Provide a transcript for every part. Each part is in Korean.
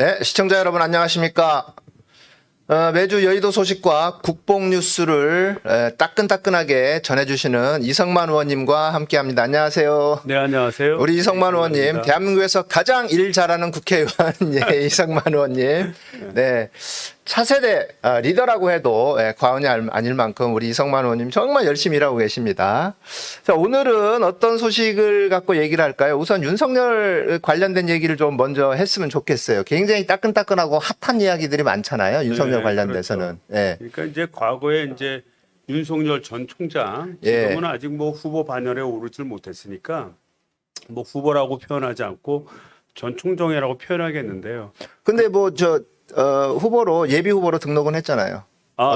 네, 시청자 여러분 안녕하십니까? 매주 여의도 소식과 국뽕 뉴스를 따끈따끈하게 전해주시는 이성만 의원님과 함께합니다. 안녕하세요. 네, 안녕하세요. 우리 이성만 네, 의원님, 반갑습니다. 대한민국에서 가장 일 잘하는 국회의원 예, 이성만 의원님. 네, 차세대 리더라고 해도 과언이 아닐 만큼 우리 이성만 의원님 정말 열심히 일하고 계십니다. 자, 오늘은 어떤 소식을 갖고 얘기를 할까요? 우선 윤석열 관련된 얘기를 좀 먼저 했으면 좋겠어요. 굉장히 따끈따끈하고 핫한 이야기들이 많잖아요. 윤석열 네, 관련돼서는. 그렇죠. 예. 그러니까 이제 과거에 이제 윤석열 전 총장 예. 지금은 아직 뭐 후보 반열에 오르질 못했으니까 뭐 후보라고 표현하지 않고 전 총장이라고 표현하겠는데요. 근데 뭐 후보로 예비 후보로 등록은 했잖아요.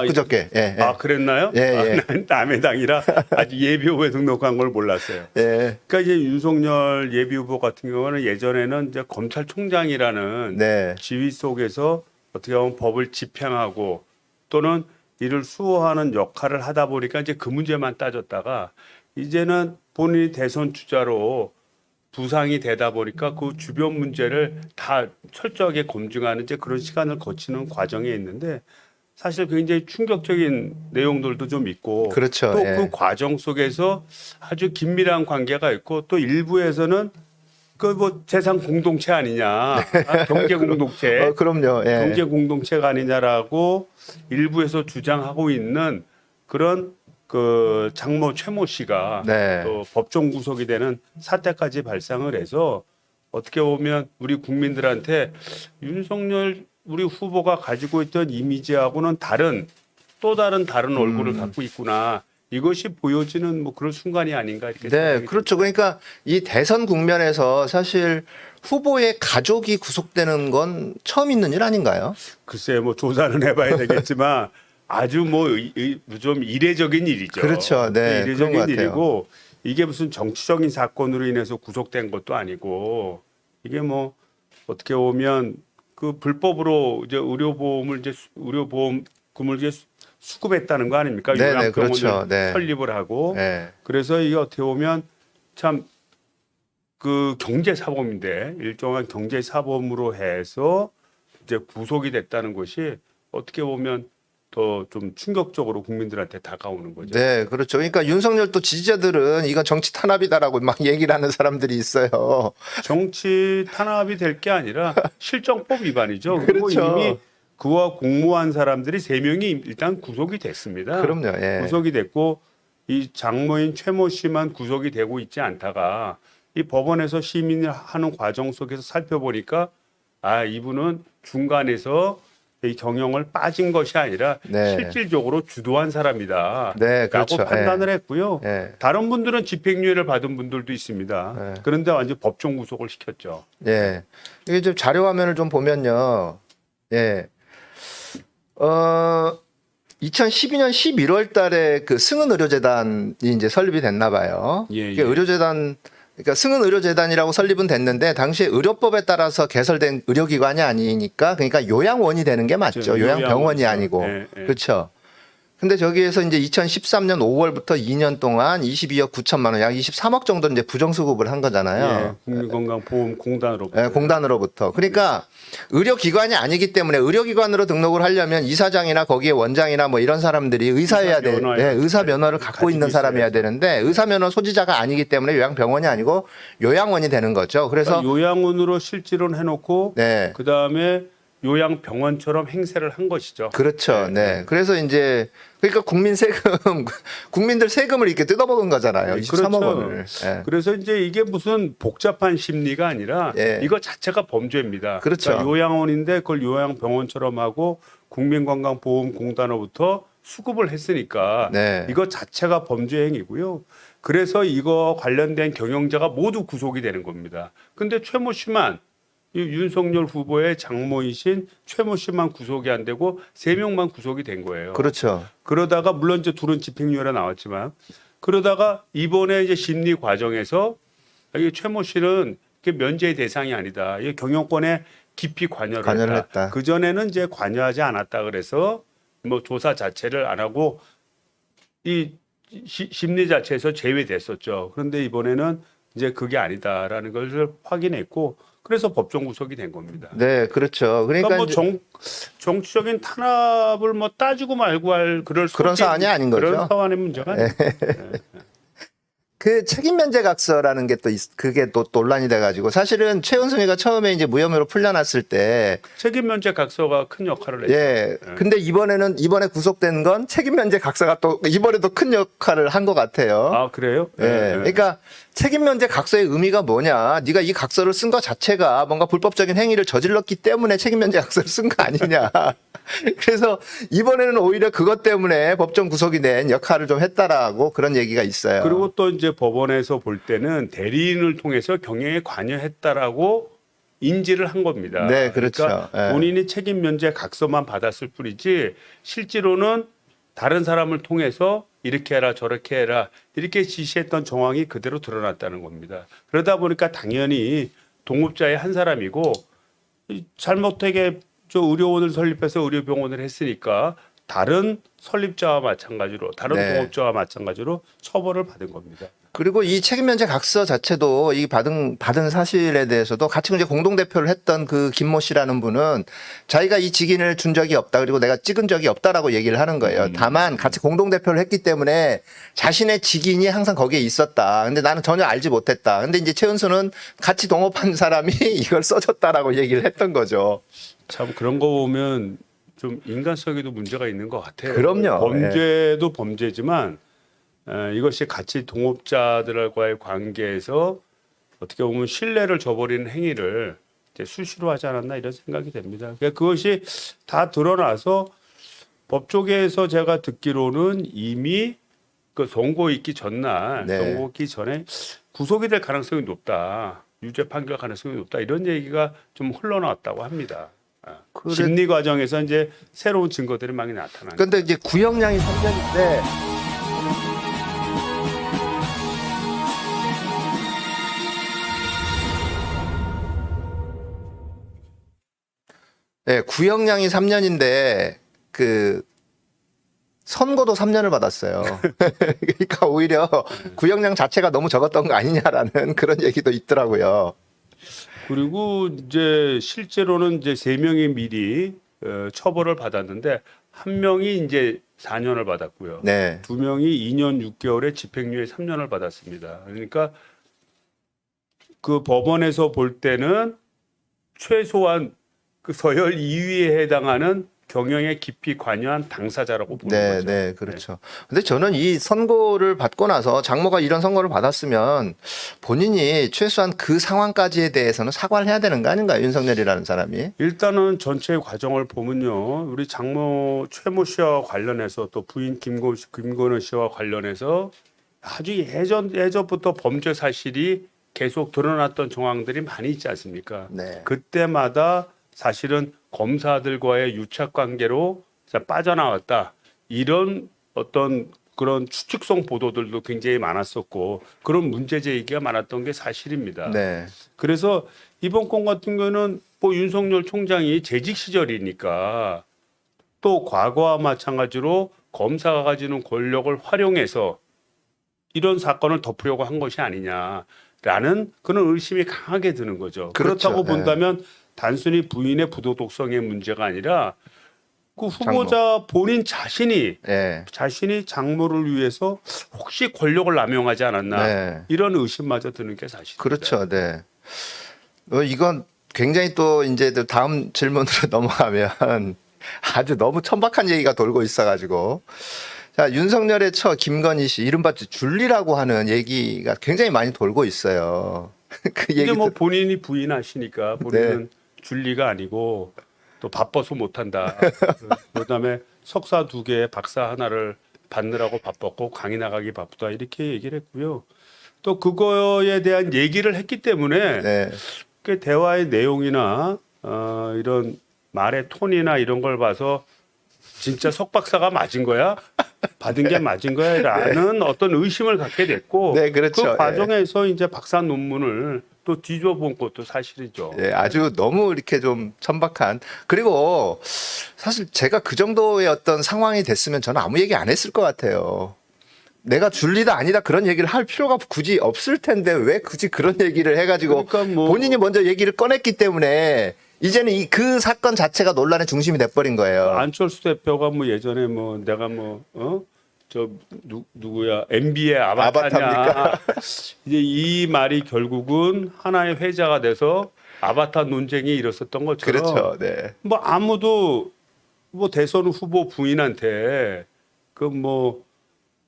그저께. 예, 예. 아, 그랬나요? 예, 예. 난 남의 당이라 아직 예비 후보에 등록한 걸 몰랐어요. 예. 그러니까 이제 윤석열 예비 후보 같은 경우는 예전에는 이제 검찰총장이라는 네. 지위 속에서 어떻게 보면 법을 집행하고 또는 이를 수호하는 역할을 하다 보니까 이제 그 문제만 따졌다가 이제는 본인이 대선 주자로 부상이 되다 보니까 그 주변 문제를 다 철저하게 검증하는 이제 그런 시간을 거치는 과정에 있는데 사실 굉장히 충격적인 내용들도 좀 있고 그렇죠. 또 예. 그 과정 속에서 아주 긴밀한 관계가 있고 또 일부에서는 그 뭐 재산 공동체 아니냐, 경제 공동체, 그럼요. 예. 경제 공동체가 아니냐라고 일부에서 주장하고 있는 그런 그 장모 최모 씨가 네. 또 법정 구속이 되는 사태까지 발생을 해서 어떻게 보면 우리 국민들한테 윤석열 우리 후보가 가지고 있던 이미지하고는 또 다른 얼굴을 갖고 있구나. 이것이 보여지는 뭐 그런 순간이 아닌가 이렇게 네, 생각이 그렇죠. 그러니까 이 대선 국면에서 사실 후보의 가족이 구속되는 건 처음 있는 일 아닌가요? 글쎄 뭐 조사는 해봐야 되겠지만 아주 뭐 좀 이례적인 일이죠. 그렇죠. 네, 그런 것 이례적인 같아요. 일이고 이게 무슨 정치적인 사건으로 인해서 구속된 것도 아니고 이게 뭐 어떻게 보면 그 불법으로 이제 의료보험금을 이제 수급했다는 거 아닙니까? 네네, 요양병원을 그렇죠. 네. 설립을 하고 네. 그래서 이게 어떻게 보면 참 그 경제사범인데 일종의 경제사범으로 해서 이제 구속이 됐다는 것이 어떻게 보면 더 좀 충격적으로 국민들한테 다가오는 거죠. 네, 그렇죠. 그러니까 윤석열 또 지지자들은 이건 정치 탄압이다라고 막 얘기를 하는 사람들이 있어요. 정치 탄압이 될 게 아니라 실정법 위반이죠. 그리고 그렇죠. 이미 그와 공모한 사람들이 3명이 일단 구속이 됐습니다. 그럼요. 예. 구속이 됐고 이 장모인 최모 씨만 구속이 되고 있지 않다가 이 법원에서 심의를 하는 과정 속에서 살펴보니까 아 이분은 중간에서 이 경영을 빠진 것이 아니라 네. 실질적으로 주도한 사람이다. 네, 그렇죠. 라고 판단을 했고요. 예. 다른 분들은 집행유예를 받은 분들도 있습니다. 네. 그런데 완전 법정 구속을 시켰죠. 예. 이게 좀 자료 화면을 좀 보면요. 예. 2012년 11월 달에 그 승은의료재단이 이제 설립이 됐나 봐요. 예, 이게 예. 의료재단, 그러니까 승은의료재단이라고 설립은 됐는데 당시에 의료법에 따라서 개설된 의료기관이 아니니까 그러니까 요양원이 되는 게 맞죠. 그렇죠. 요양병원이 요양원이죠. 아니고. 예, 예. 그렇죠. 근데 저기에서 이제 2013년 5월부터 2년 동안 22억 9천만 원, 약 23억 정도 이제 부정수급을 한 거잖아요. 예, 국민건강보험공단으로 예, 공단으로부터. 그러니까 의료기관이 아니기 때문에 의료기관으로 등록을 하려면 이사장이나 거기에 원장이나 뭐 이런 사람들이 의사여야 돼. 의사면허 의사 면허를 갖고 있는 사람이어야 있어야죠. 되는데 의사 면허 소지자가 아니기 때문에 요양병원이 아니고 요양원이 되는 거죠. 그래서 그러니까 요양원으로 실질은 해놓고 네. 그 다음에 요양병원처럼 행세를 한 것이죠. 그렇죠. 네. 그래서 이제 그러니까 국민들 세금을 이렇게 뜯어먹은 거잖아요. 23억 원을. 예. 그래서 이제 이게 무슨 복잡한 심리가 아니라 예. 이거 자체가 범죄입니다. 그렇죠. 그러니까 요양원인데 그걸 요양병원처럼 하고 국민건강보험공단으로부터 수급을 했으니까 네. 이거 자체가 범죄 행위고요. 그래서 이거 관련된 경영자가 모두 구속이 되는 겁니다. 근데 최모 씨만 이 윤석열 후보의 장모이신 최모 씨만 구속이 안 되고 3명만 구속이 된 거예요. 그렇죠. 그러다가 물론 이제 둘은 집행유예가 나왔지만 그러다가 이번에 이제 심리 과정에서 이 최모 씨는 이게 면죄의 대상이 아니다. 이 경영권에 깊이 관여를 했다. 그 전에는 이제 관여하지 않았다. 그래서 뭐 조사 자체를 안 하고 이 심리 자체에서 제외됐었죠. 그런데 이번에는 이제 그게 아니다라는 것을 확인했고 그래서 법정 구속이 된 겁니다. 네, 그렇죠. 그러니까 그러니까 뭐 이제 정치적인 탄압을 뭐 따지고 말고 할 그런 사안이 아닌 거죠. 그런 사안의 문제가 아니에요. 그 책임 면제 각서라는 게 또 그게 또 논란이 돼가지고 사실은 최은순이가 처음에 이제 무혐의로 풀려났을 때 책임 면제 각서가 큰 역할을 했죠. 예. 근데 이번에 구속된 건 책임 면제 각서가 또 이번에도 큰 역할을 한 것 같아요. 아 그래요? 예. 그러니까 책임 면제 각서의 의미가 뭐냐? 네가 이 각서를 쓴 것 자체가 뭔가 불법적인 행위를 저질렀기 때문에 책임 면제 각서를 쓴 거 아니냐? 그래서 이번에는 오히려 그것 때문에 법정 구속이 된 역할을 좀 했다라고 그런 얘기가 있어요. 그리고 또 이제 법원에서 볼 때는 대리인을 통해서 경영에 관여했다라고 인지를 한 겁니다. 네, 그렇죠. 그러니까 예. 본인이 책임 면제 각서만 받았을 뿐이지 실제로는 다른 사람을 통해서 이렇게 해라 저렇게 해라 이렇게 지시했던 정황이 그대로 드러났다는 겁니다. 그러다 보니까 당연히 동업자의 한 사람이고 잘못되게 저 의료원을 설립해서 의료병원을 했으니까 다른 설립자와 마찬가지로 다른 네. 동업자와 마찬가지로 처벌을 받은 겁니다. 그리고 이 책임 면제 각서 자체도 이 받은 사실에 대해서도 같이 이제 공동 대표를 했던 그 김모 씨라는 분은 자기가 이 직인을 준 적이 없다. 그리고 내가 찍은 적이 없다라고 얘기를 하는 거예요. 다만 같이 공동 대표를 했기 때문에 자신의 직인이 항상 거기에 있었다. 근데 나는 전혀 알지 못했다. 근데 이제 최은수는 같이 동업한 사람이 이걸 써줬다라고 얘기를 했던 거죠. 참 그런 거 보면 좀 인간성에도 문제가 있는 것 같아요. 그럼요. 범죄도 범죄지만 이것이 같이 동업자들과의 관계에서 어떻게 보면 신뢰를 저버리는 행위를 이제 수시로 하지 않았나 이런 생각이 됩니다. 그러니까 그것이 다 드러나서 법조계에서 제가 듣기로는 이미 그 선고 있기 전날, 네. 선고 있기 전에 구속이 될 가능성이 높다, 유죄 판결 가능성이 높다 이런 얘기가 좀 흘러나왔다고 합니다. 그래- 심리 과정에서 이제 새로운 증거들이 많이 나타나는. 근데 이제 구형량이 3년인데 네, 구형량이 3년인데 그 선고도 3년을 받았어요. 그러니까 오히려 구형량 자체가 너무 적었던 거 아니냐라는 그런 얘기도 있더라고요. 그리고 이제 실제로는 이제 3명이 미리 처벌을 받았는데 한 명이 이제 4년을 받았고요. 네. 2명이 2년 6개월에 집행유예 3년을 받았습니다. 그러니까 그 법원에서 볼 때는 최소한 그 서열 2위에 해당하는 경영에 깊이 관여한 당사자라고 보는 네, 거죠. 네, 그렇죠. 근데 저는 이 선고를 받고 나서 장모가 이런 선고를 받았으면 본인이 최소한 그 상황까지에 대해서는 사과를 해야 되는 거 아닌가요? 윤석열이라는 사람이. 일단은 전체 과정을 보면요, 우리 장모 최모 씨와 관련해서 또 부인 김건희 씨와 관련해서 아주 예전부터 범죄 사실이 계속 드러났던 정황들이 많이 있지 않습니까? 네. 그때마다 사실은 검사들과의 유착 관계로 빠져나왔다 이런 어떤 그런 추측성 보도들도 굉장히 많았었고 그런 문제 제기가 많았던 게 사실입니다. 네. 그래서 이번 건 같은 경우는 뭐 윤석열 총장이 재직 시절이니까 또 과거와 마찬가지로 검사가 가지는 권력을 활용해서 이런 사건을 덮으려고 한 것이 아니냐라는 그런 의심이 강하게 드는 거죠. 그렇죠. 그렇다고 네. 본다면 단순히 부인의 부도덕성의 문제가 아니라 그 후보자 본인 자신이 네. 장모를 위해서 혹시 권력을 남용하지 않았나 네. 이런 의심마저 드는 게 사실입니다. 그렇죠. 네. 이건 굉장히 또 이제 또 다음 질문으로 넘어가면 아주 너무 천박한 얘기가 돌고 있어가지고 자 윤석열의 처 김건희 씨 이른바 줄리라고 하는 얘기가 굉장히 많이 돌고 있어요. 그 이제 얘기 뭐 본인이 부인하시니까 본인은 줄리가 아니고 또 바빠서 못한다. 그다음에 석사 2개, 박사 하나를 받느라고 바빴고 강의 나가기 바쁘다 이렇게 얘기를 했고요. 또 그거에 대한 얘기를 했기 때문에 네. 그 대화의 내용이나 이런 말의 톤이나 이런 걸 봐서 진짜 석 박사가 맞은 거야? 받은 게 맞은 거야? 라는 어떤 의심을 갖게 됐고 네, 그렇죠. 그 과정에서 이제 박사 논문을 또 뒤져본 것도 사실이죠. 예, 아주 너무 이렇게 좀 천박한. 그리고 사실 제가 그 정도의 어떤 상황이 됐으면 저는 아무 얘기 안 했을 것 같아요. 내가 줄리다 아니다 그런 얘기를 할 필요가 굳이 없을 텐데 왜 굳이 그런 얘기를 해가지고 그러니까 뭐 본인이 먼저 얘기를 꺼냈기 때문에 이제는 그 사건 자체가 논란의 중심이 돼버린 거예요. 안철수 대표가 뭐 예전에 뭐 내가 저 누구야 MB의 아바타냐 아바타입니까? 이제 이 말이 결국은 하나의 회자가 돼서 아바타 논쟁이 일었었던 것처럼 그렇죠. 네. 뭐 아무도 뭐 대선 후보 부인한테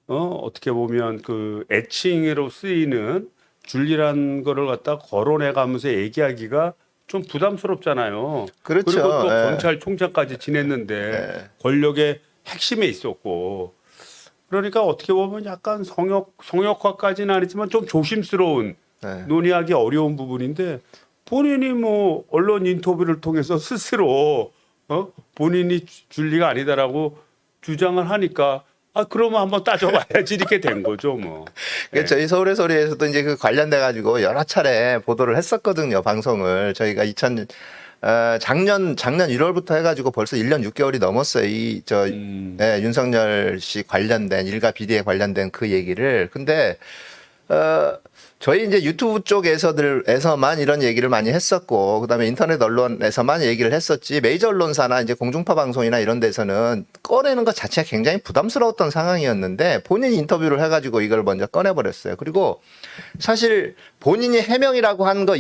어떻게 보면 그 애칭으로 쓰이는 줄리란 거를 갖다 거론해 가면서 얘기하기가 좀 부담스럽잖아요. 그렇죠. 그리고 또 예. 검찰총장까지 지냈는데 네. 권력의 핵심에 있었고 그러니까 어떻게 보면 약간 성역화까지는 아니지만 좀 조심스러운 네. 논의하기 어려운 부분인데 본인이 뭐 언론 인터뷰를 통해서 스스로 본인이 줄리가 아니다라고 주장을 하니까 그러면 한번 따져봐야지 이렇게 된 거죠 뭐. 그 저희 서울의 소리에서도 이제 그 관련돼 가지고 여러 차례 보도를 했었거든요. 방송을 저희가 작년 1월부터 해가지고 벌써 1년 6개월이 넘었어요. 네, 윤석열 씨 관련된 일가 비리에 관련된 그 얘기를. 근데 저희 이제 유튜브 쪽에서만 이런 얘기를 많이 했었고, 그다음에 인터넷 언론에서만 얘기를 했었지, 메이저 언론사나 이제 공중파 방송이나 이런 데서는 꺼내는 것 자체가 굉장히 부담스러웠던 상황이었는데, 본인이 인터뷰를 해가지고 이걸 먼저 꺼내버렸어요. 그리고 사실 본인이 해명이라고 한 거,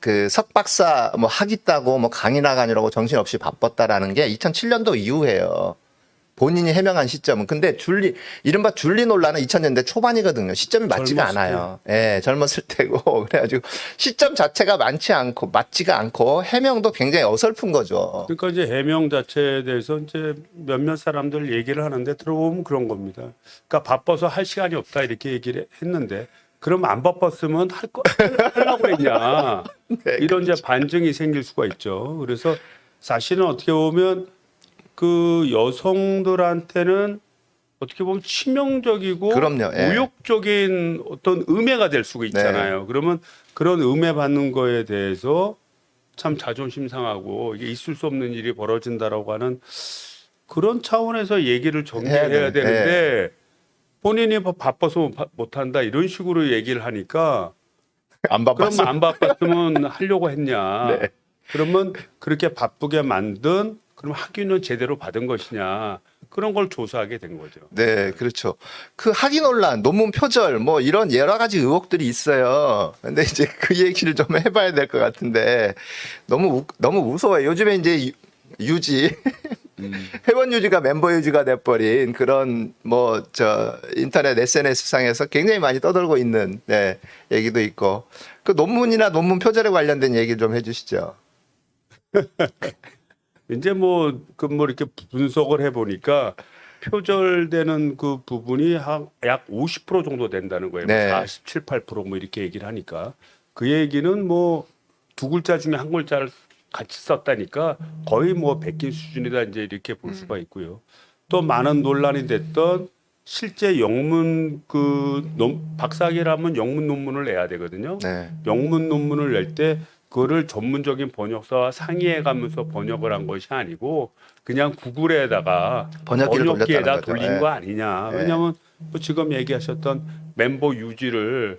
그 석박사 뭐 하겠다고 뭐 강의 나가느라고 정신없이 바빴다라는 게 2007년도 이후에요. 본인이 해명한 시점은. 근데 이른바 줄리 논란은 2000년대 초반이거든요. 시점이 맞지가 젊었을 않아요. 예, 젊었을 때고. 그래가지고 시점 자체가 맞지가 않고 해명도 굉장히 어설픈 거죠. 그러니까 이제 해명 자체에 대해서 이제 몇몇 사람들 얘기를 하는데 들어보면 그런 겁니다. 그러니까 바빠서 할 시간이 없다 이렇게 얘기를 했는데 그럼 안 바빴으면 하려고 했냐. 네, 이런 이제 반증이 생길 수가 있죠. 그래서 사실은 어떻게 보면 그 여성들한테는 어떻게 보면 치명적이고 그럼요. 예. 모욕적인 어떤 음해가 될 수가 있잖아요. 그러면 그런 음해 받는 거에 대해서 참 자존심 상하고 이게 있을 수 없는 일이 벌어진다라고 하는 그런 차원에서 얘기를 전개해야 해야 되는데 본인이 바빠서 못한다 이런 식으로 얘기를 하니까 안 그럼 바빴어. 안 바빴으면 하려고 했냐. 네. 그러면 그렇게 바쁘게 만든 그럼 학위는 제대로 받은 것이냐. 그런 걸 조사하게 된 거죠. 네, 그렇죠. 그 학위 논란, 논문 표절, 뭐 이런 여러 가지 의혹들이 있어요. 근데 이제 그 얘기를 좀 해봐야 될 것 같은데 너무 무서워요. 요즘에 이제 회원 유지가 멤버 유지가 돼버린 그런 인터넷 SNS 상에서 굉장히 많이 떠돌고 있는 얘기도 있고 그 논문이나 논문 표절에 관련된 얘기 좀 해주시죠. 이제 이렇게 분석을 해보니까 표절되는 그 부분이 약 50% 정도 된다는 거예요. 네. 47, 8% 이렇게 얘기를 하니까 그 얘기는 두 글자 중에 한 글자를 같이 썼다니까 거의 베낀 수준이다 이제 이렇게 볼 수가 있고요. 또 많은 논란이 됐던 실제 영문 박사학위라면 영문 논문을 내야 되거든요. 네. 영문 논문을 낼 때 그거를 전문적인 번역사와 상의해 가면서 번역을 한 것이 아니고 그냥 구글에다가 번역기에다 돌린 거죠. 거 아니냐. 왜냐하면 지금 얘기하셨던 멤버 유지를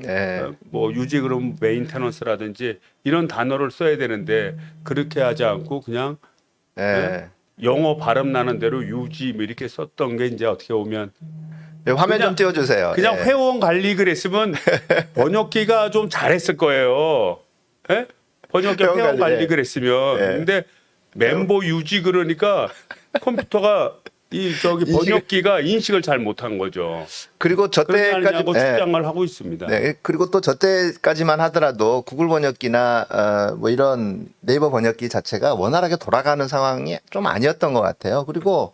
유지 그럼 메인테넌스라든지 이런 단어를 써야 되는데 그렇게 하지 않고 그냥 영어 발음 나는 대로 유지 이렇게 썼던 게 이제 어떻게 보면 화면 좀 띄워주세요. 그냥 회원 관리 그랬으면 번역기가 좀 잘했을 거예요. 예? 번역기 회원 관리 그랬으면. 근데 멤버 유지 그러니까 컴퓨터가 번역기가 인식을 잘 못한 거죠. 그리고 저 때까지 주장을 하고 있습니다. 네, 그리고 또 저 때까지만 하더라도 구글 번역기나 이런 네이버 번역기 자체가 원활하게 돌아가는 상황이 좀 아니었던 것 같아요. 그리고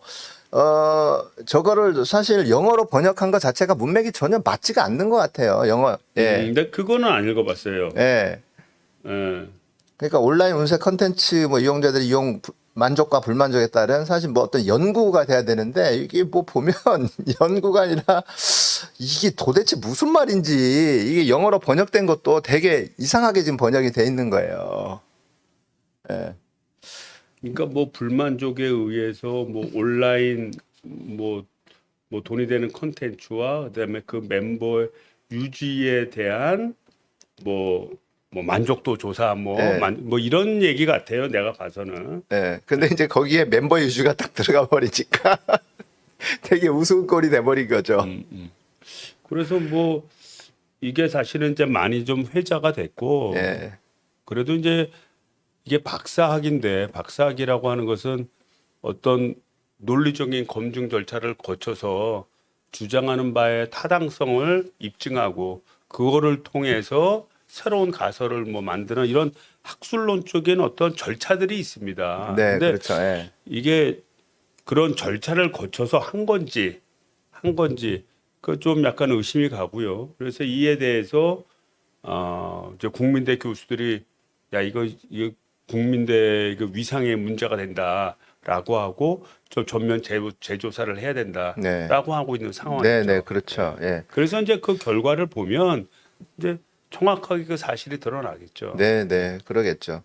저거를 사실 영어로 번역한 것 자체가 문맥이 전혀 맞지가 않는 것 같아요. 영어. 근데 그거는 안 읽어봤어요. 그러니까 온라인 운세 컨텐츠 이용자들의 이용 만족과 불만족에 따른 사실 어떤 연구가 돼야 되는데 이게 보면 연구가 아니라 이게 도대체 무슨 말인지 이게 영어로 번역된 것도 되게 이상하게 지금 번역이 돼 있는 거예요. 그러니까 불만족에 의해서 온라인 뭐 돈이 되는 컨텐츠와 그다음에 그 멤버 유지에 대한 뭐 만족도 조사 네. 뭐 이런 얘기 같아요. 내가 봐서는. 네. 근데 이제 거기에 멤버 유주가 딱 들어가 버리니까 되게 우스운 꼴이 돼버린 거죠. 그래서 뭐 이게 사실은 이제 많이 좀 회자가 됐고 예. 그래도 이제 이게 박사학인데 박사학이라고 하는 것은 어떤 논리적인 검증 절차를 거쳐서 주장하는 바의 타당성을 입증하고 그거를 통해서 새로운 가설을 뭐 만드는 이런 학술론적인 어떤 절차들이 있습니다. 네, 근데 그렇죠. 예. 이게 그런 절차를 거쳐서 한 건지 그 좀 약간 의심이 가고요. 그래서 이에 대해서 이제 국민대 교수들이 야 이거 국민대 그 위상에 문제가 된다라고 하고 좀 전면 재조사를 해야 된다라고 네. 하고 있는 상황이죠. 네, 네, 그렇죠. 예. 그래서 이제 그 결과를 보면 이제 정확하게 그 사실이 드러나겠죠. 네, 네, 그러겠죠.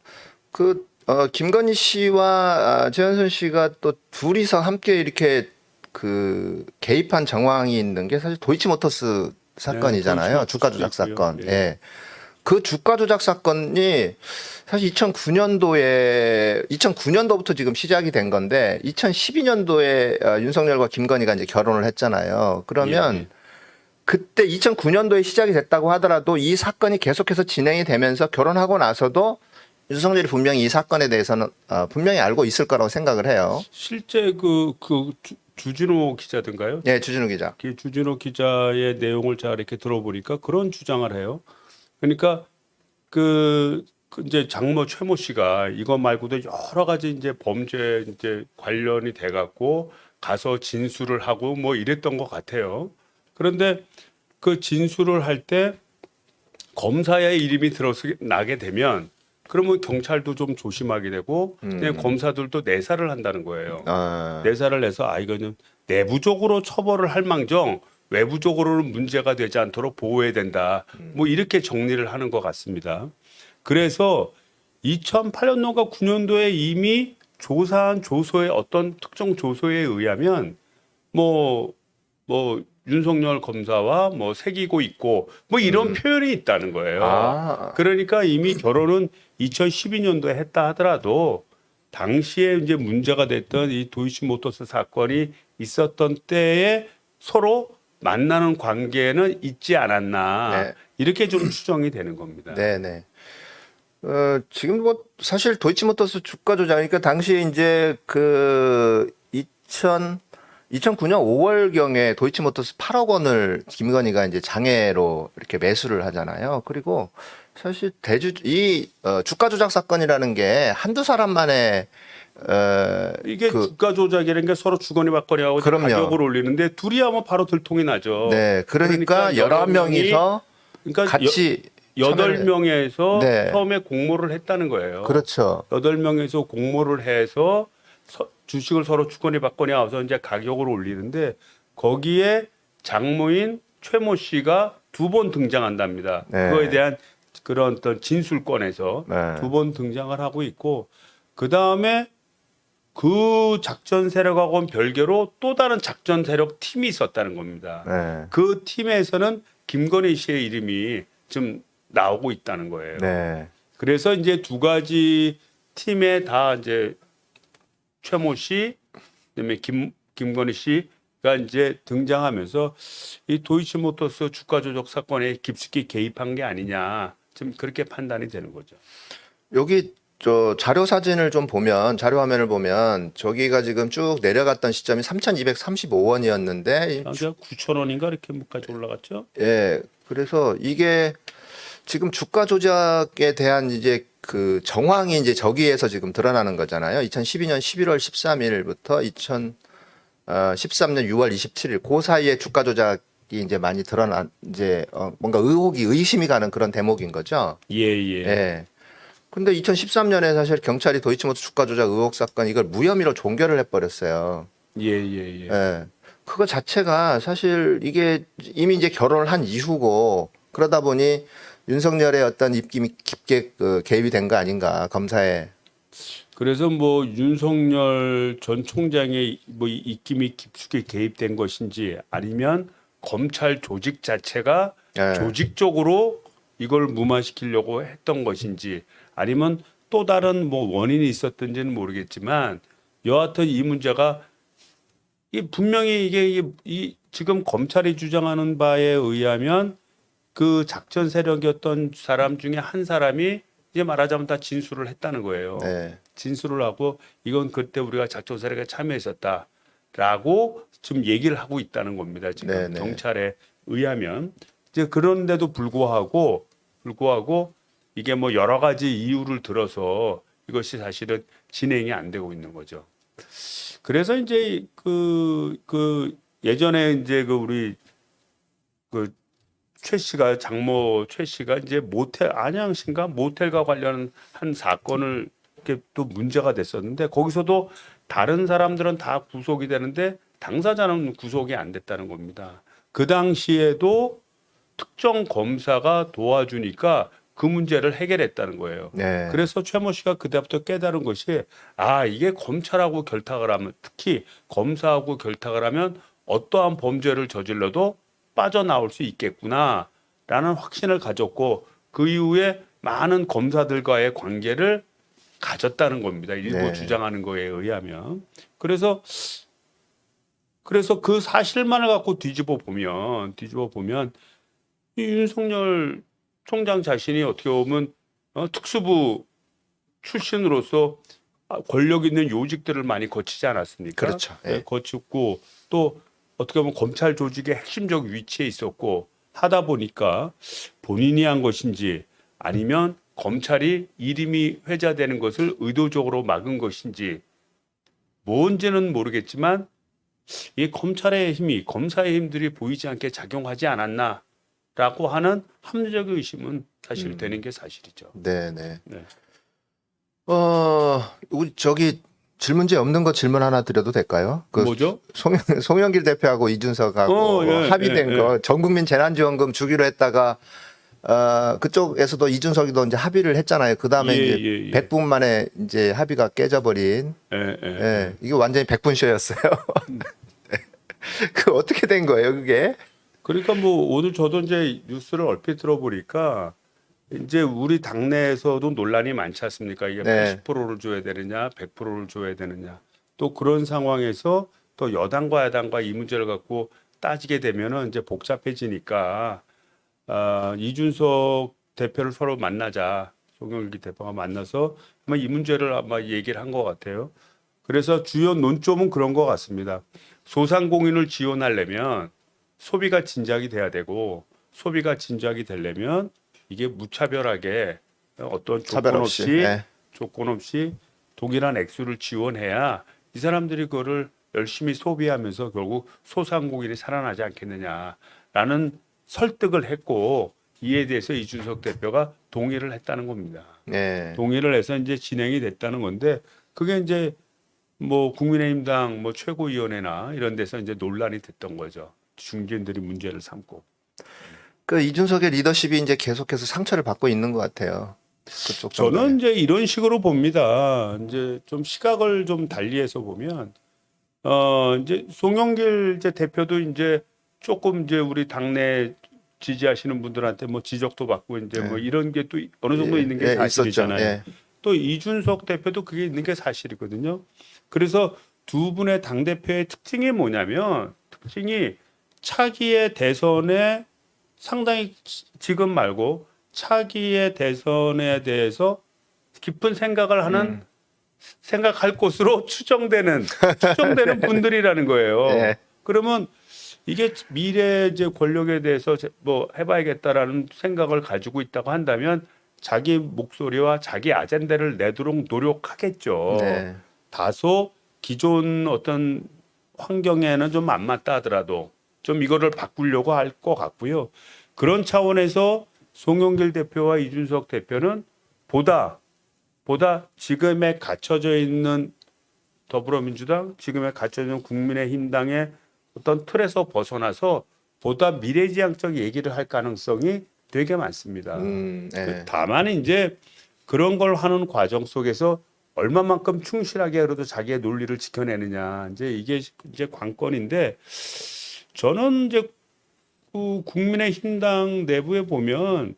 김건희 씨와 최현순 씨가 또 둘이서 함께 이렇게 그 개입한 정황이 있는 게 사실 도이치모터스 사건이잖아요. 도이치모터스도 주가 조작 있고요. 사건. 예. 예. 그 주가 조작 사건이 사실 2009년도부터 지금 시작이 된 건데 2012년도에 윤석열과 김건희가 이제 결혼을 했잖아요. 그러면 예, 예. 그때 2009년도에 시작이 됐다고 하더라도 이 사건이 계속해서 진행이 되면서 결혼하고 나서도 윤석열이 분명히 이 사건에 대해서는 분명히 알고 있을 거라고 생각을 해요. 실제 주진호 기자든가요? 예, 주진우 기자. 그 주진호 기자의 내용을 잘 이렇게 들어보니까 그런 주장을 해요. 그러니까 그 이제 장모 최모 씨가 이거 말고도 여러 가지 이제 범죄 이제 관련이 돼 갖고 가서 진술을 하고 뭐 이랬던 것 같아요. 그런데 그 진술을 할 때 검사의 이름이 나게 되면 그러면 경찰도 좀 조심하게 되고 그냥 검사들도 내사를 한다는 거예요. 내사를 내서 이거는 내부적으로 처벌을 할 망정 외부적으로는 문제가 되지 않도록 보호해야 된다. 뭐 이렇게 정리를 하는 것 같습니다. 그래서 2008년도가 9년도에 이미 조사한 조서의 어떤 특정 조서에 의하면 뭐 윤석열 검사와 뭐 새기고 있고 뭐 이런 표현이 있다는 거예요. 그러니까 이미 결혼은 2012년도에 했다 하더라도 당시에 이제 문제가 됐던 이 도이치모터스 사건이 있었던 때에 서로 만나는 관계는 있지 않았나 네. 이렇게 좀 추정이 되는 겁니다. 네네. 지금 뭐 사실 도이치모터스 주가 조작이니까 당시에 이제 그 2009년 5월경에 도이치모터스 8억 원을 김건희가 이제 장애로 이렇게 매수를 하잖아요. 그리고 사실 주가 조작 사건이라는 게 한두 사람만의 이게 주가 조작이라는 게 서로 주거니 받거니 하고 그럼요. 가격을 올리는데 둘이 하면 바로 들통이 나죠. 네, 그러니까 11명이서 그러니까 같이 8명에서 네. 처음에 공모를 했다는 거예요. 그렇죠. 8명에서 공모를 해서 주식을 서로 주거니 받거니 하면서 이제 가격을 올리는데 거기에 장모인 최모 씨가 2번 등장한답니다. 네. 그거에 대한 그런 어떤 진술권에서 네. 2번 등장을 하고 있고 그 다음에 그 작전 세력하고는 별개로 또 다른 작전 세력 팀이 있었다는 겁니다. 네. 그 팀에서는 김건희 씨의 이름이 좀 나오고 있다는 거예요. 네. 그래서 이제 두 가지 팀에 다 이제 최모 씨, 그다음에 김건희 씨가 이제 등장하면서 이 도이치모터스 주가 조작 사건에 깊숙이 개입한 게 아니냐, 좀 그렇게 판단이 되는 거죠. 여기 자료 사진을 좀 보면 자료 화면을 보면 저기가 지금 쭉 내려갔던 시점이 3,235원이었는데 9,000원인가 이렇게 뭐까지 올라갔죠? 예. 그래서 이게 지금 주가 조작에 대한 이제 그 정황이 이제 저기에서 지금 드러나는 거잖아요. 2012년 11월 13일부터 2013년 6월 27일 그 사이에 주가 조작이 이제 많이 이제 뭔가 의심이 가는 그런 대목인 거죠. 예. 예. 근데 2013년에 사실 경찰이 도이치모터 주가 조작 의혹 사건 이걸 무혐의로 종결을 해버렸어요. 예. 그거 자체가 사실 이게 이미 이제 결혼을 한 이후고 그러다 보니 윤석열의 어떤 입김이 깊게 개입이 된 거 아닌가 검사에. 그래서 뭐 윤석열 전 총장의 뭐 입김이 깊숙이 개입된 것인지 아니면 검찰 조직 자체가 예. 조직적으로 이걸 무마시키려고 했던 것인지 아니면 또 다른 뭐 원인이 있었던지는 모르겠지만 여하튼 이 문제가 이 분명히 이 지금 검찰이 주장하는 바에 의하면 그 작전 세력이었던 사람 중에 한 사람이 이제 말하자면 다 진술을 했다는 거예요. 네. 진술을 하고 이건 그때 우리가 작전 세력에 참여했었다라고 지금 얘기를 하고 있다는 겁니다. 지금 네네. 경찰에 의하면 이제 그런데도 불구하고 이게 뭐 여러 가지 이유를 들어서 이것이 사실은 진행이 안 되고 있는 거죠. 그래서 이제 그 예전에 이제 그 우리 그 최 씨가 장모 최 씨가 이제 모텔 안양시인가 모텔과 관련한 사건을 이렇게 또 문제가 됐었는데 거기서도 다른 사람들은 다 구속이 되는데 당사자는 구속이 안 됐다는 겁니다. 그 당시에도 특정 검사가 도와주니까 그 문제를 해결했다는 거예요. 네. 그래서 최모 씨가 그때부터 깨달은 것이 이게 검찰하고 결탁을 하면 특히 검사하고 결탁을 하면 어떠한 범죄를 저질러도 빠져나올 수 있겠구나라는 확신을 가졌고 그 이후에 많은 검사들과의 관계를 가졌다는 겁니다. 일부 네. 주장하는 거에 의하면. 그래서 그 사실만을 갖고 뒤집어 보면 이 윤석열 총장 자신이 어떻게 보면 특수부 출신으로서 권력 있는 요직들을 많이 거치지 않았습니까? 그렇죠. 예. 네, 거쳤고 또 어떻게 보면 검찰 조직의 핵심적 위치에 있었고 하다 보니까 본인이 한 것인지 아니면 검찰이 이름이 회자되는 것을 의도적으로 막은 것인지 뭔지는 모르겠지만 이 검찰의 힘이 검사의 힘들이 보이지 않게 작용하지 않았나라고 하는 합리적 의심은 사실 되는 게 사실이죠. 네네. 네. 우리 저기 질문지 없는 거 질문 하나 드려도 될까요? 그 뭐죠? 송영길 대표하고 이준석하고 합의된 예. 거 전국민 재난지원금 주기로 했다가 그쪽에서도 이준석이도 이제 합의를 했잖아요. 그 다음에 예, 이제 예, 예. 100분 만에 이제 합의가 깨져버린. 예, 이게 완전히 100분 쇼였어요. 그 어떻게 된 거예요, 그게? 그러니까 뭐 오늘 저도 이제 뉴스를 얼핏 들어보니까 이제 우리 당내에서도 논란이 많지 않습니까? 이게 네. 80%를 줘야 되느냐, 100%를 줘야 되느냐. 또 그런 상황에서 또 여당과 야당과 이 문제를 갖고 따지게 되면은 이제 복잡해지니까 이준석 대표를 서로 만나자. 송영길 대표가 만나서 아마 이 문제를 아마 얘기를 한 것 같아요. 그래서 주요 논점은 그런 것 같습니다. 소상공인을 지원하려면 소비가 진작이 돼야 되고 소비가 진작이 되려면 이게 무차별하게 어떤 차별 없이. 예. 조건 없이 동일한 액수를 지원해야 이 사람들이 그거를 열심히 소비하면서 결국 소상공인이 살아나지 않겠느냐라는 설득을 했고 이에 대해서 이준석 대표가 동의를 했다는 겁니다. 예. 동의를 해서 이제 진행이 됐다는 건데 그게 이제 뭐 국민의힘당 뭐 최고위원회나 이런 데서 이제 논란이 됐던 거죠. 중진들이 문제를 삼고. 그 이준석의 리더십이 이제 계속해서 상처를 받고 있는 것 같아요. 그쪽 정당에. 저는 이제 이런 식으로 봅니다. 이제 좀 시각을 좀 달리해서 보면 이제 송영길 이제 대표도 이제 조금 이제 우리 당내 지지하시는 분들한테 뭐 지적도 받고 이제 뭐 이런 게 또 어느 정도 있는 게 사실이잖아요. 있었죠. 예. 또 이준석 대표도 그게 있는 게 사실이거든요. 그래서 두 분의 당 대표의 특징이 뭐냐면 특징이 차기의 대선에 상당히 지금 말고 차기의 대선에 대해서 깊은 생각을 하는 생각할 것으로 추정되는 분들이라는 거예요. 예. 그러면 이게 미래 이제 권력에 대해서 뭐 해봐야겠다라는 생각을 가지고 있다고 한다면 자기 목소리와 자기 아젠다를 내도록 노력하겠죠. 네. 다소 기존 어떤 환경에는 좀 안 맞다 하더라도 좀 이거를 바꾸려고 할 것 같고요. 그런 차원에서 송영길 대표와 이준석 대표는 보다 지금에 갇혀져 있는 더불어민주당, 지금에 갇혀져 있는 국민의힘당의 어떤 틀에서 벗어나서 보다 미래지향적 얘기를 할 가능성이 되게 많습니다. 예. 다만 이제 그런 걸 하는 과정 속에서 얼마만큼 충실하게 그래도 자기의 논리를 지켜내느냐 이제 이게 이제 관건인데 저는 이제 그 국민의힘당 내부에 보면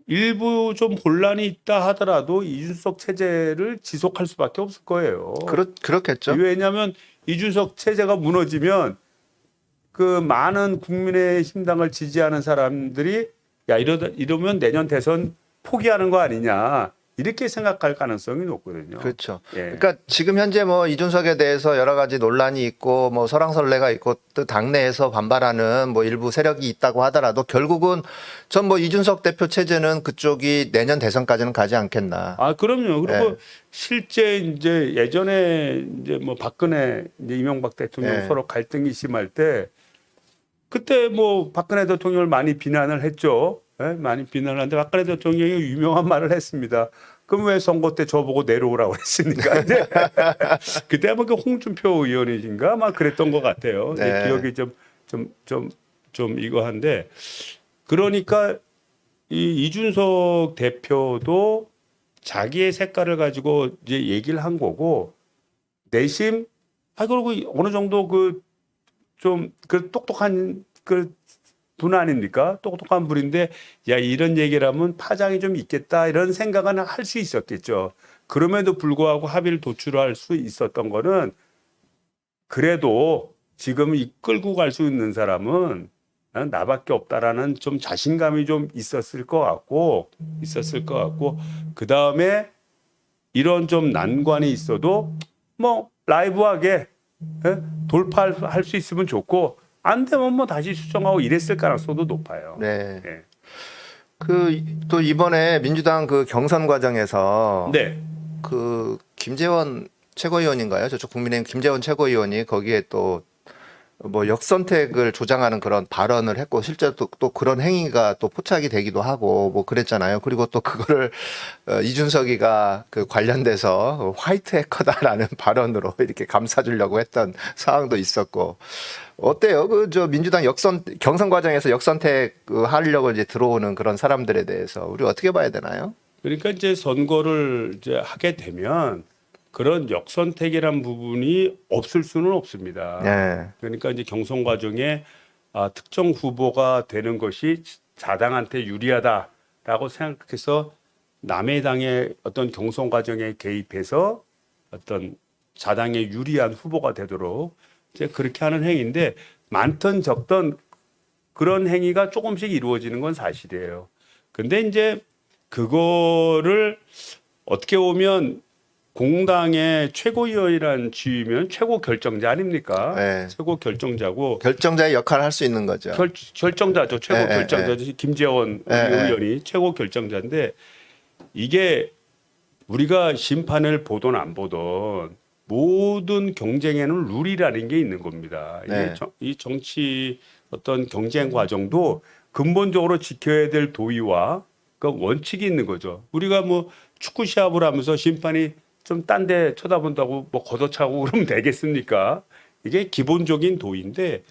일부 좀 혼란이 있다 하더라도 이준석 체제를 지속할 수밖에 없을 거예요. 그렇겠죠. 왜냐하면 이준석 체제가 무너지면 그 많은 국민의힘당을 지지하는 사람들이 야 이러면 내년 대선 포기하는 거 아니냐 이렇게 생각할 가능성이 높거든요. 그렇죠. 예. 그러니까 지금 현재 뭐 이준석에 대해서 여러 가지 논란이 있고 뭐 설왕설래가 있고 또 당내에서 반발하는 뭐 일부 세력이 있다고 하더라도 결국은 전 뭐 이준석 대표 체제는 그쪽이 내년 대선까지는 가지 않겠나. 아, 그럼요. 그리고 예. 실제 이제 예전에 이제 뭐 박근혜 이제 이명박 대통령 예. 서로 갈등이 심할 때 그때 뭐 박근혜 대통령을 많이 비난을 했죠. 예? 많이 비난을 하는데 박근혜 대통령이 유명한 말을 했습니다. 그럼 왜 선거 때 저보고 내려오라고 했습니까? 이제 그때 아마 그 홍준표 의원이신가 아마 그랬던 것 같아요. 내 네. 기억이 좀 이거 한데 그러니까 이 이준석 대표도 자기의 색깔을 가지고 이제 얘기를 한 거고 내심 그리고 어느 정도 그 좀 그 똑똑한 그 분 아닙니까? 똑똑한 분인데 야 이런 얘기를 하면 파장이 좀 있겠다 이런 생각은 할 수 있었겠죠. 그럼에도 불구하고 합의를 도출할 수 있었던 거는 그래도 지금 이끌고 갈 수 있는 사람은 나밖에 없다라는 좀 자신감이 좀 있었을 것 같고 그 다음에 이런 좀 난관이 있어도 뭐 라이브하게 돌파할 수 있으면 좋고 안 되면 뭐 다시 수정하고 이랬을 가능성도 높아요. 네. 예. 그 또 이번에 민주당 그 경선 과정에서 네. 그 김재원 최고위원인가요? 저쪽 국민의힘 김재원 최고위원이 거기에 또 뭐 역선택을 조장하는 그런 발언을 했고 실제로 또 그런 행위가 또 포착이 되기도 하고 뭐 그랬잖아요. 그리고 또 그거를 이준석이가 그 관련돼서 화이트 해커다라는 발언으로 이렇게 감싸주려고 했던 상황도 있었고 어때요? 그 저 민주당 경선 과정에서 역선택 하려고 이제 들어오는 그런 사람들에 대해서 우리 어떻게 봐야 되나요? 그러니까 이제 선거를 이제 하게 되면 그런 역선택이란 부분이 없을 수는 없습니다. 네. 그러니까 이제 경선 과정에 특정 후보가 되는 것이 자당한테 유리하다라고 생각해서 남의 당의 어떤 경선 과정에 개입해서 어떤 자당에 유리한 후보가 되도록 이제 그렇게 하는 행위인데 많든 적든 그런 행위가 조금씩 이루어지는 건 사실이에요. 근데 이제 그거를 어떻게 보면 공당의 최고위원이라는 지위면 최고 결정자 아닙니까? 네. 최고 결정자고 결정자의 역할을 할 수 있는 거죠. 결정자죠. 최고 네, 결정자죠. 김재원 네, 의원이 최고 결정자인데 이게 우리가 심판을 보든 안 보든 모든 경쟁에는 룰이라는 게 있는 겁니다. 네. 이 정치 어떤 경쟁 과정도 근본적으로 지켜야 될 도의와 그 원칙이 있는 거죠. 우리가 뭐 축구 시합을 하면서 심판이 좀 딴 데 쳐다본다고 뭐 걷어차고 그러면 되겠습니까? 이게 기본적인 도의인데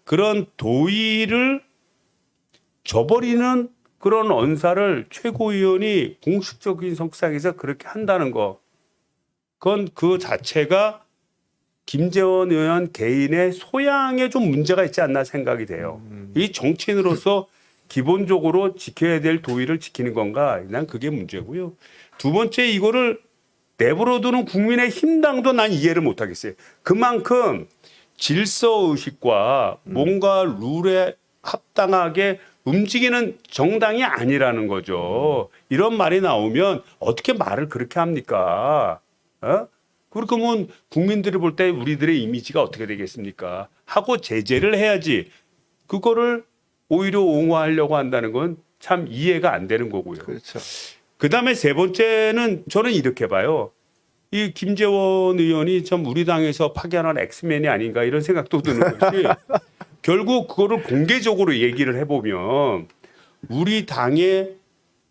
그런 도의를 저버리는 그런 언사를 최고위원이 공식적인 석상에서 그렇게 한다는 거. 그건 그 자체가 김재원 의원 개인의 소양에 좀 문제가 있지 않나 생각이 돼요. 이 정치인으로서 기본적으로 지켜야 될 도의를 지키는 건가? 난 그게 문제고요. 두 번째 이거를 내버려 두는 국민의힘당도 난 이해를 못 하겠어요. 그만큼 질서의식과 뭔가 룰에 합당하게 움직이는 정당이 아니라는 거죠. 이런 말이 나오면 어떻게 말을 그렇게 합니까? 그러면 국민들이 볼 때 우리들의 이미지가 어떻게 되겠습니까? 하고 제재를 해야지. 그거를 오히려 옹호하려고 한다는 건 참 이해가 안 되는 거고요. 그렇죠. 그다음에 세 번째는 저는 이렇게 봐요. 이 김재원 의원이 참 우리 당에서 파견한 엑스맨이 아닌가 이런 생각도 드는 것이 결국 그거를 공개적으로 얘기를 해보면 우리 당의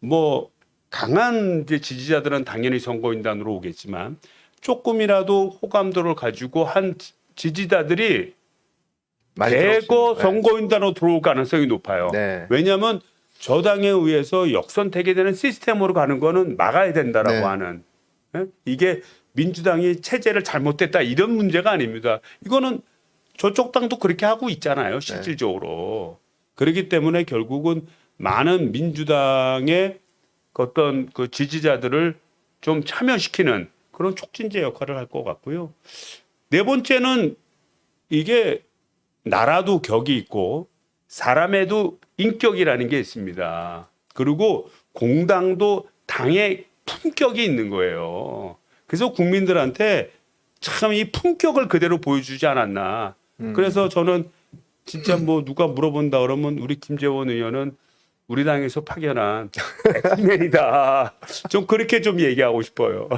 뭐 강한 이제 지지자들은 당연히 선거인단으로 오겠지만 조금이라도 호감도를 가지고 한 지지자들이 많이 대거 들어오시죠. 네. 선거인단으로 들어올 가능성이 높아요. 네. 왜냐하면 저당에 의해서 역선택이 되는 시스템으로 가는 거는 막아야 된다라고 네. 하는 예? 이게 민주당이 체제를 잘못됐다 이런 문제가 아닙니다. 이거는 저쪽 당도 그렇게 하고 있잖아요. 실질적으로. 그렇기 때문에 결국은 많은 민주당의 어떤 그 지지자들을 좀 참여시키는 그런 촉진제 역할을 할 것 같고요. 네 번째는 이게 나라도 격이 있고 사람에도 인격이라는 게 있습니다. 그리고 공당도 당의 품격이 있는 거예요. 그래서 국민들한테 참 이 품격을 그대로 보여주지 않았나. 그래서 저는 진짜 뭐 누가 물어본다 그러면 우리 김재원 의원은 우리 당에서 파견한 엑스맨이다. 좀 그렇게 좀 얘기하고 싶어요.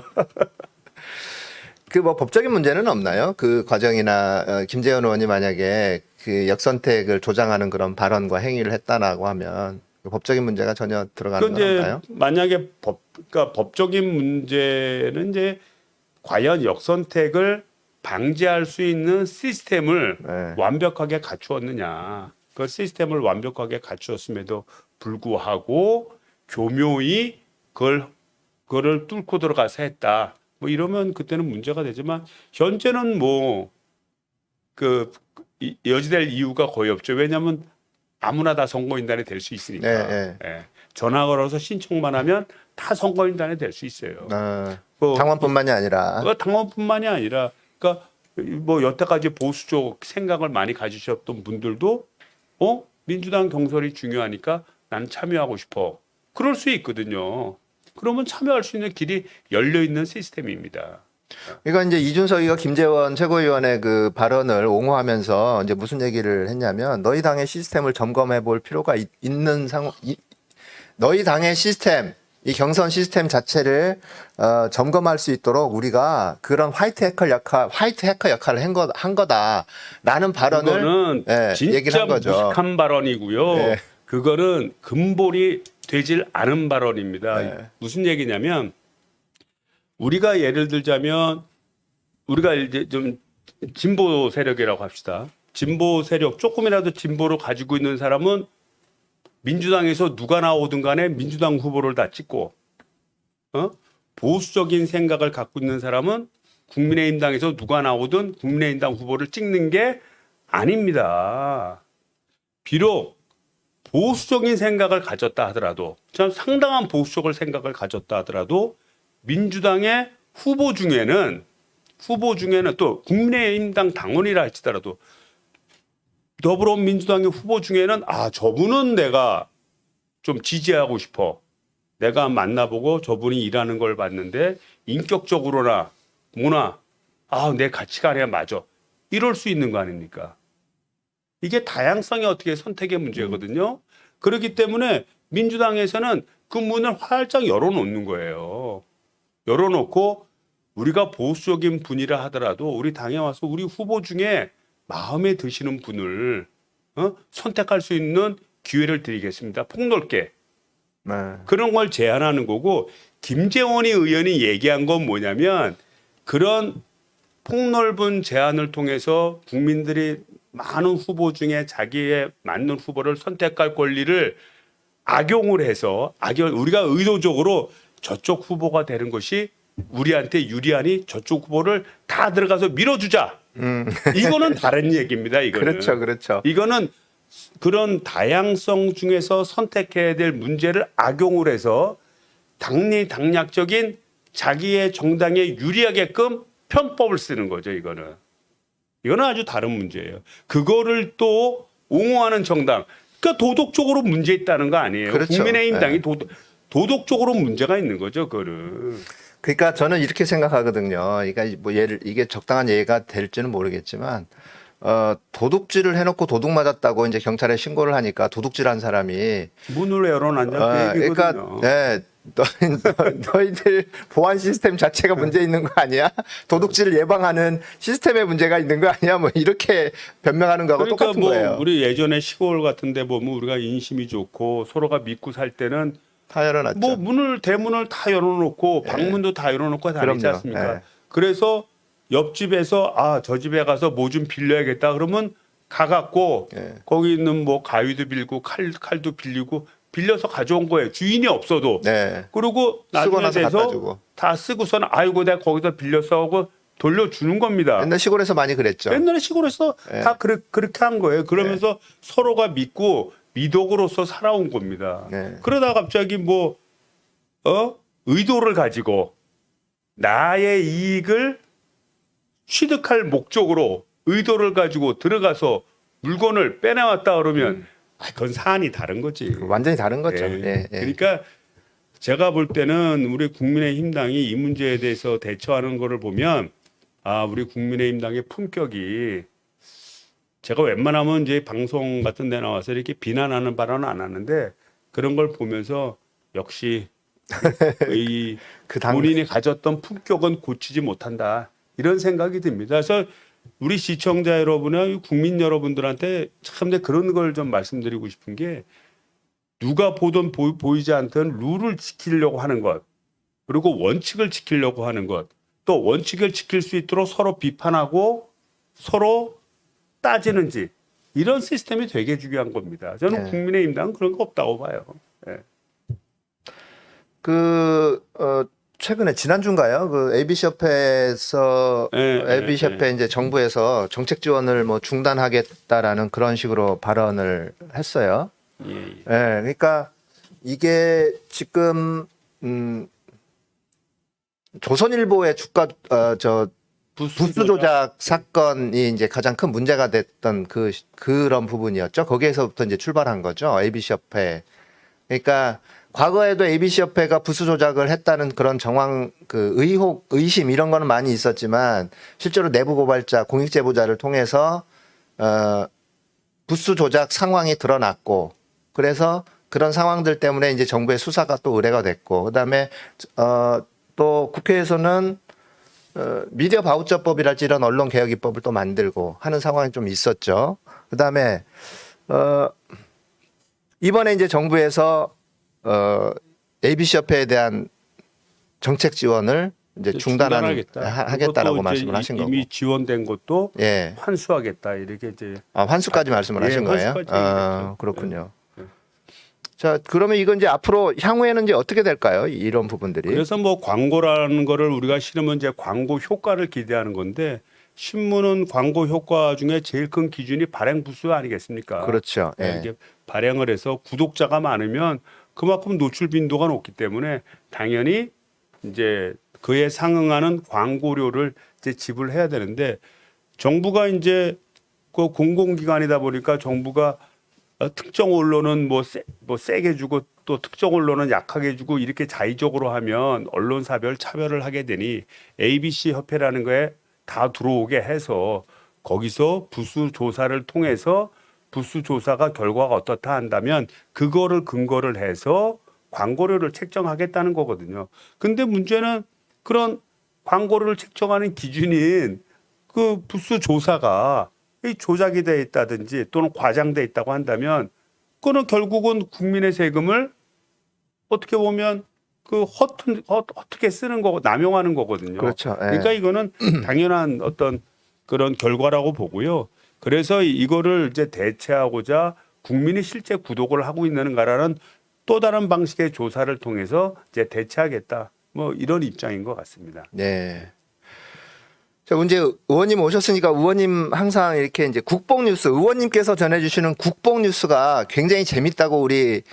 그 뭐 법적인 문제는 없나요? 그 과정이나 김재현 의원이 만약에 그 역선택을 조장하는 그런 발언과 행위를 했다라고 하면 그 법적인 문제가 전혀 들어가는 건 이제 없나요? 만약에 그러니까 법적인 문제는 이제 과연 역선택을 방지할 수 있는 시스템을 네. 완벽하게 갖추었느냐. 그 시스템을 완벽하게 갖추었음에도 불구하고 교묘히 그거를 뚫고 들어가서 했다. 뭐 이러면 그때는 문제가 되지만 현재는 뭐 그 여지될 이유가 거의 없죠. 왜냐하면 아무나 다 선거인단이 될 수 있으니까. 네, 예. 전화 걸어서 신청만 하면 다 선거인단이 될 수 있어요. 뭐 당원뿐만이 아니라 당원뿐만이 아니라 그러니까 뭐 여태까지 보수적 생각을 많이 가지셨던 분들도 민주당 경선이 중요하니까 난 참여하고 싶어. 그럴 수 있거든요. 그러면 참여할 수 있는 길이 열려 있는 시스템입니다. 이거 이제 이준석이가 김재원 최고위원의 그 발언을 옹호하면서 이제 무슨 얘기를 했냐면 너희 당의 시스템을 점검해 볼 필요가 있는 상황, 너희 당의 시스템, 이 경선 시스템 자체를 점검할 수 있도록 우리가 그런 화이트 해커 역할을 한 거다라는 발언을 그거는 얘기를 진짜 한 거죠. 무식한 발언이고요. 네. 그거는 근본이 되질 않은 발언입니다. 네. 무슨 얘기냐면 우리가 예를 들자면 우리가 이제 좀 진보 세력이라고 합시다. 진보 세력 조금이라도 진보를 가지고 있는 사람은 민주당에서 누가 나오든 간에 민주당 후보를 다 찍고 보수적인 생각을 갖고 있는 사람은 국민의힘당에서 누가 나오든 국민의힘당 후보를 찍는 게 아닙니다. 비록 보수적인 생각을 가졌다 하더라도 참 상당한 보수적인 생각을 가졌다 하더라도 민주당의 후보 중에는 또 국민의힘당 당원이라 할지라도 더불어민주당의 후보 중에는 저분은 내가 좀 지지하고 싶어. 내가 만나보고 저분이 일하는 걸 봤는데 인격적으로나 뭐나 내 가치관에 맞아. 이럴 수 있는 거 아닙니까? 이게 다양성이 어떻게 선택의 문제거든요. 그렇기 때문에 민주당에서는 그 문을 활짝 열어놓는 거예요. 열어놓고 우리가 보수적인 분이라 하더라도 우리 당에 와서 우리 후보 중에 마음에 드시는 분을 선택할 수 있는 기회를 드리겠습니다. 폭넓게. 네. 그런 걸 제안하는 거고 김재원이 의원이 얘기한 건 뭐냐면 그런 폭넓은 제안을 통해서 국민들이 많은 후보 중에 자기에 맞는 후보를 선택할 권리를 악용을 해서 우리가 의도적으로 저쪽 후보가 되는 것이 우리한테 유리하니 저쪽 후보를 다 들어가서 밀어주자. 이거는 다른 얘기입니다. 이거는. 그렇죠. 이거는 그런 다양성 중에서 선택해야 될 문제를 악용을 해서 당리당략적인 자기의 정당에 유리하게끔 편법을 쓰는 거죠. 이거는 아주 다른 문제예요. 그거를 또 옹호하는 정당, 그러니까 도덕적으로 문제 있다는 거 아니에요. 그렇죠. 국민의힘당이 도덕적으로 문제가 있는 거죠. 그거를. 그러니까 저는 이렇게 생각하거든요. 그러니까 뭐 이게 적당한 예가 될지는 모르겠지만 도둑질을 해놓고 도둑 맞았다고 이제 경찰에 신고를 하니까 도둑질한 사람이 문을 열어놨냐 그 얘기거든요. 그러니까 너희들 보안 시스템 자체가 문제 있는 거 아니야? 도둑질을 예방하는 시스템에 문제가 있는 거 아니야? 뭐 이렇게 변명하는 거하고 그러니까 똑같은 뭐 거예요. 우리 예전에 시골 같은데 보면 우리가 인심이 좋고 서로가 믿고 살 때는 다 열어놨죠. 뭐 대문을 다 열어놓고 방문도 다 열어놓고 다니지 그럼요. 않습니까? 예. 그래서 옆집에서 저 집에 가서 뭐 좀 빌려야겠다 그러면 가갖고 예. 거기 있는 뭐 가위도 빌고 칼도 빌리고 빌려서 가져온 거예요. 주인이 없어도. 네. 그리고 쓰고 나중에 나서 갖다 돼서 주고. 다 쓰고서는 아이고 내가 거기서 빌렸어 하고 돌려주는 겁니다. 옛날 시골에서 많이 그랬죠. 옛날에 시골에서 네. 다 그렇게 한 거예요. 그러면서 서로가 믿고 미덕으로서 살아온 겁니다. 네. 그러다 갑자기 뭐 의도를 가지고 나의 이익을 취득할 목적으로 의도를 가지고 들어가서 물건을 빼내왔다 그러면 그건 사안이 다른 거지. 완전히 다른 거죠. 예. 예, 예. 그러니까 제가 볼 때는 우리 국민의힘 당이 이 문제에 대해서 대처하는 거를 보면 우리 국민의힘 당의 품격이 제가 웬만하면 이제 방송 같은 데 나와서 이렇게 비난하는 발언은 안 하는데 그런 걸 보면서 역시 이 그 당- 본인이 가졌던 품격은 고치지 못한다. 이런 생각이 듭니다. 그래서 우리 시청자 여러분과 국민 여러분들한테 참 그런 걸 좀 말씀드리고 싶은 게 누가 보던 보이지 않던 룰을 지키려고 하는 것 그리고 원칙을 지키려고 하는 것 또 원칙을 지킬 수 있도록 서로 비판하고 서로 따지는지 이런 시스템이 되게 중요한 겁니다. 저는 네. 국민의힘당은 그런 거 없다고 봐요. 예. 최근에 지난주인가요? 그 ABC 협회에서 ABC 협회 이제 정부에서 정책 지원을 뭐 중단하겠다라는 그런 식으로 발언을 했어요. 예, 예. 예, 그러니까 이게 지금 조선일보의 주가 부수 조작 사건이 이제 가장 큰 문제가 됐던 그런 부분이었죠. 거기에서부터 이제 출발한 거죠. ABC 협회. 그러니까 과거에도 ABC 협회가 부수 조작을 했다는 그런 정황, 그 의혹, 의심 이런 거는 많이 있었지만 실제로 내부 고발자, 공익 제보자를 통해서 부수 조작 상황이 드러났고 그래서 그런 상황들 때문에 이제 정부의 수사가 또 의뢰가 됐고 그다음에 또 국회에서는 미디어 바우처법이랄지 이런 언론 개혁 입법을 또 만들고 하는 상황이 좀 있었죠. 그다음에 이번에 이제 정부에서 ABC 협회에 대한 정책 지원을 이제 중단하겠다라고 그것도 말씀을 하신 거고. 이미 지원된 것도 예. 환수하겠다 이렇게 이제 환수까지 말씀을 하신 거예요. 환수까지 얘기했죠. 그렇군요. 네. 자, 그러면 이건 이제 앞으로 향후에는 이제 어떻게 될까요? 이런 부분들이. 그래서 뭐 광고라는 거를 우리가 실으면 이제 광고 효과를 기대하는 건데 신문은 광고 효과 중에 제일 큰 기준이 발행 부수 아니겠습니까? 그렇죠. 예. 이게 발행을 해서 구독자가 많으면 그만큼 노출 빈도가 높기 때문에 당연히 이제 그에 상응하는 광고료를 이제 지불해야 되는데 정부가 이제 그 공공기관이다 보니까 정부가 특정 언론은 뭐 세게 주고 또 특정 언론은 약하게 주고 이렇게 자의적으로 하면 언론사별 차별을 하게 되니 ABC 협회라는 거에 다 들어오게 해서 거기서 부수 조사를 통해서 부수 조사가 결과가 어떻다 한다면 그거를 근거를 해서 광고료를 책정하겠다는 거거든요. 근데 문제는 그런 광고료를 책정하는 기준인 그 부수 조사가 이 조작이 돼 있다든지 또는 과장돼 있다고 한다면 그거는 결국은 국민의 세금을 어떻게 보면 그 어떻게 쓰는 거고 남용하는 거거든요. 그렇죠. 예. 그러니까 이거는 당연한 어떤 그런 결과라고 보고요. 그래서 이거를 이제 대체하고자 국민이 실제 구독을 하고 있는가라는 또 다른 방식의 조사를 통해서 이제 대체하겠다. 뭐 이런 입장인 것 같습니다. 네. 자, 이제 의원님 오셨으니까 의원님 항상 이렇게 이제 국뽕 뉴스, 의원님께서 전해주시는 국뽕 뉴스가 굉장히 재밌다고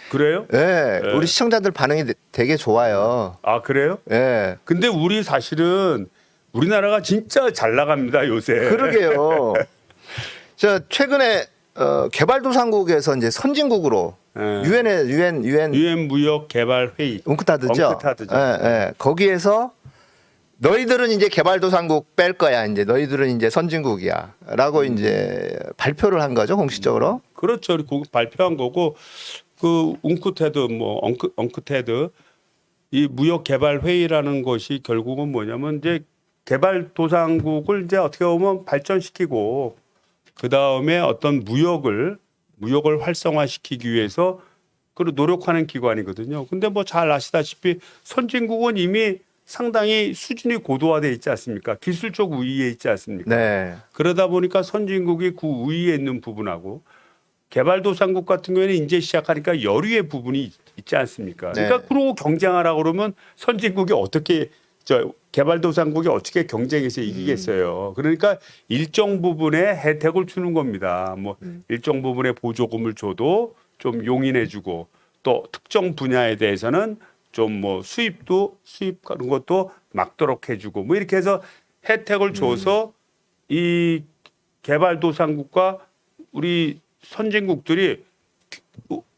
그래요? 예, 네. 우리 시청자들 반응이 되게 좋아요. 아 그래요? 예. 근데 우리 사실은 우리나라가 진짜 잘 나갑니다 요새. 그러게요. 저 최근에 개발도상국에서 이제 선진국으로 예. 유엔 무역 개발 회의. 웅크타드죠. 웅크타드죠. 예, 예. 거기에서 너희들은 이제 개발도상국 뺄 거야. 이제 너희들은 이제 선진국이야라고 이제 발표를 한 거죠 공식적으로. 그렇죠. 발표한 거고 그 웅크테드 뭐 엉크테드 이 무역 개발 회의라는 것이 결국은 뭐냐면 이제 개발도상국을 이제 어떻게 보면 발전시키고 그 다음에 어떤 무역을 활성화시키기 위해서 그 노력하는 기관이거든요. 근데 뭐 잘 아시다시피 선진국은 이미 상당히 수준이 고도화돼 있지 않습니까? 기술적 우위에 있지 않습니까? 네. 그러다 보니까 선진국이 그 우위에 있는 부분하고 개발도상국 같은 경우에는 이제 시작하니까 여류의 부분이 있지 않습니까? 네. 그러니까 그러고 경쟁하라고 그러면 선진국이 어떻게 개발도상국이 어떻게 경쟁해서 이기겠어요. 그러니까 일정 부분의 혜택을 주는 겁니다. 뭐 일정 부분의 보조금을 줘도 좀 용인해주고 또 특정 분야에 대해서는 좀 뭐 수입 그런 것도 막도록 해주고 뭐 이렇게 해서 혜택을 줘서 이 개발도상국과 우리 선진국들이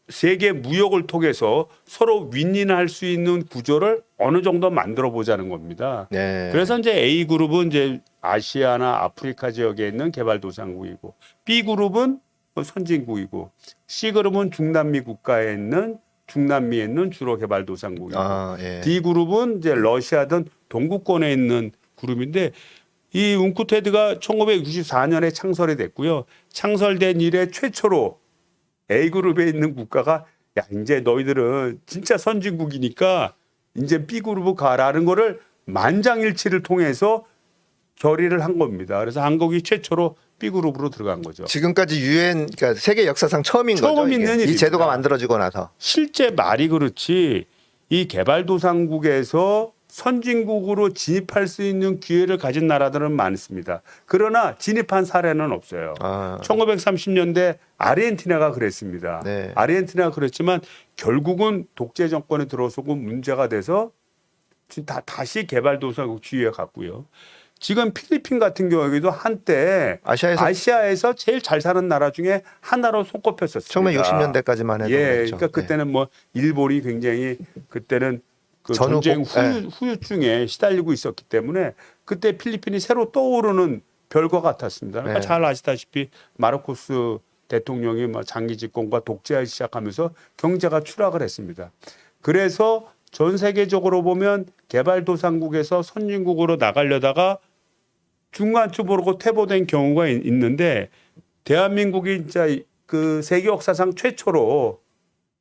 세계 무역을 통해서 서로 윈윈할 수 있는 구조를 어느 정도 만들어 보자는 겁니다. 네. 그래서 이제 A 그룹은 이제 아시아나 아프리카 지역에 있는 개발도상국이고 B 그룹은 뭐 선진국이고 C 그룹은 중남미에 있는 주로 개발도상국이고 예. D 그룹은 이제 러시아든 동구권에 있는 그룹인데 이 웅쿠테드가 1964년에 창설이 됐고요. 창설된 이래 최초로 A 그룹에 있는 국가가 야 이제 너희들은 진짜 선진국이니까 이제 B 그룹 가라는 거를 만장일치를 통해서 결의를 한 겁니다. 그래서 한국이 최초로 B 그룹으로 들어간 거죠. 지금까지 유엔 그러니까 세계 역사상 처음인 처음 거죠. 있는 이게. 이 일입니다. 제도가 만들어지고 나서. 실제 말이 그렇지 이 개발도상국에서 선진국으로 진입할 수 있는 기회를 가진 나라들은 많습니다. 그러나 진입한 사례는 없어요. 1930년대 아르헨티나가 그랬습니다. 네. 아르헨티나가 그랬지만 결국은 독재 정권에 들어서고 문제가 돼서 지금 다시 개발도상국 지위에 갔고요. 지금 필리핀 같은 경우에도 한때 아시아에서 제일 잘 사는 나라 중에 하나로 손꼽혔었습니다. 1960년대까지만 해도 예, 그랬죠. 그러니까 그때는 뭐 일본이 굉장히 그때는 그 전쟁 후유증에 시달리고 있었기 때문에 그때 필리핀이 새로 떠오르는 별과 같았습니다. 그러니까 잘 아시다시피 마르코스 대통령이 뭐 장기 집권과 독재하기 시작하면서 경제가 추락을 했습니다. 그래서 전 세계적으로 보면 개발도상국에서 선진국으로 나가려다가 중간쯤으로 퇴보된 경우가 있는데 대한민국이 진짜 그 세계 역사상 최초로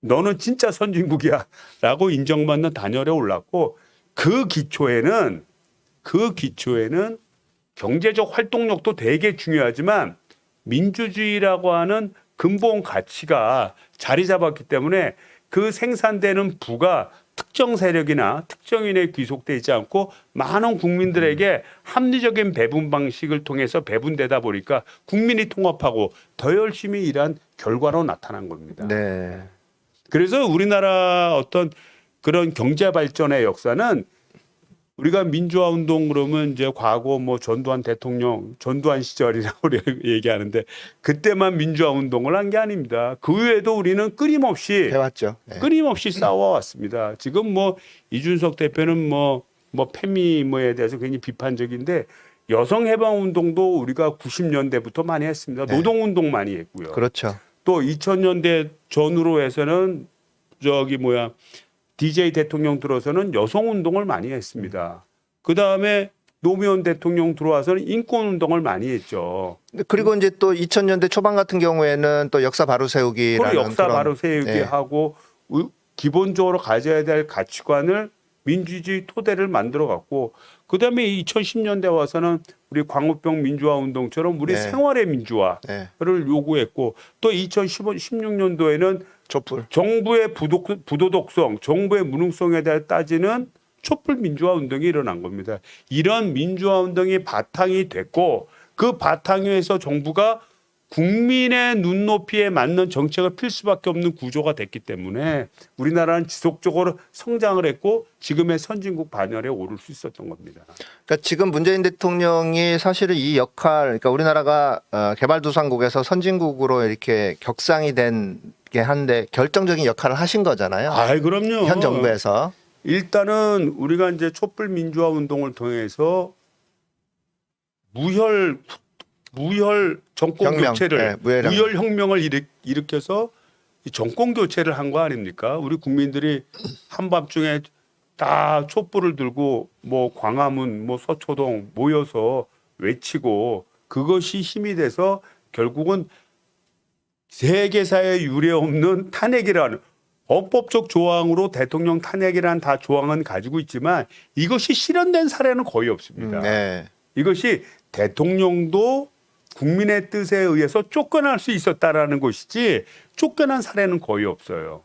너는 진짜 선진국이야 라고 인정받는 단열에 올랐고 그 기초에는 경제적 활동력도 되게 중요하지만 민주주의라고 하는 근본 가치가 자리 잡았기 때문에 그 생산되는 부가 특정 세력이나 특정인에 귀속되지 않고 많은 국민들에게 합리적인 배분 방식을 통해서 배분되다 보니까 국민이 통합하고 더 열심히 일한 결과로 나타난 겁니다. 네. 그래서 우리나라 어떤 그런 경제 발전의 역사는 우리가 민주화 운동 그러면 이제 과거 뭐 전두환 대통령, 전두환 시절이라고 얘기하는데 그때만 민주화 운동을 한 게 아닙니다. 그 외에도 우리는 끊임없이 해왔죠. 네. 끊임없이 싸워왔습니다. 지금 뭐 이준석 대표는 뭐 페미뭐에 대해서 굉장히 비판적인데 여성 해방 운동도 우리가 90년대부터 많이 했습니다. 노동 운동 많이 했고요. 그렇죠. 또 2000년대 전후로 해서는 DJ 대통령 들어서는 여성 운동을 많이 했습니다. 그 다음에 노무현 대통령 들어와서는 인권 운동을 많이 했죠. 그리고 이제 또 2000년대 초반 같은 경우에는 또 역사 바로 세우기라는 역사 그런, 바로 세우기 하고 기본적으로 가져야 될 가치관을 민주주의 토대를 만들어 갔고 그다음에 2010년대 와서는 우리 광우병 민주화 운동처럼 우리 생활의 민주화를 요구했고 또 2016년도에는 촛불. 정부의 부도덕성, 정부의 무능성에 대해 따지는 촛불 민주화 운동이 일어난 겁니다. 이런 민주화 운동이 바탕이 됐고 그 바탕 위에서 정부가 국민의 눈높이에 맞는 정책을 필 수밖에 없는 구조가 됐기 때문에 우리나라는 지속적으로 성장을 했고 지금의 선진국 반열에 오를 수 있었던 겁니다. 그러니까 지금 문재인 대통령이 사실은 이 역할, 그러니까 우리나라가 개발도상국에서 선진국으로 이렇게 격상이 된 게 한데 결정적인 역할을 하신 거잖아요. 그럼요. 현 정부에서. 일단은 우리가 이제 촛불 민주화 운동을 통해서 무혈 정권 혁명, 교체를 무혈 혁명을 일으켜서 정권 교체를 한 거 아닙니까? 우리 국민들이 한밤중에 다 촛불을 들고 뭐 광화문, 뭐 서초동 모여서 외치고 그것이 힘이 돼서 결국은 세계사에 유례 없는 탄핵이라는 헌법적 조항으로 대통령 탄핵이라는 다 조항은 가지고 있지만 이것이 실현된 사례는 거의 없습니다. 이것이 대통령도 국민의 뜻에 의해서 쫓겨날 수 있었다라는 것이지 쫓겨난 사례는 거의 없어요.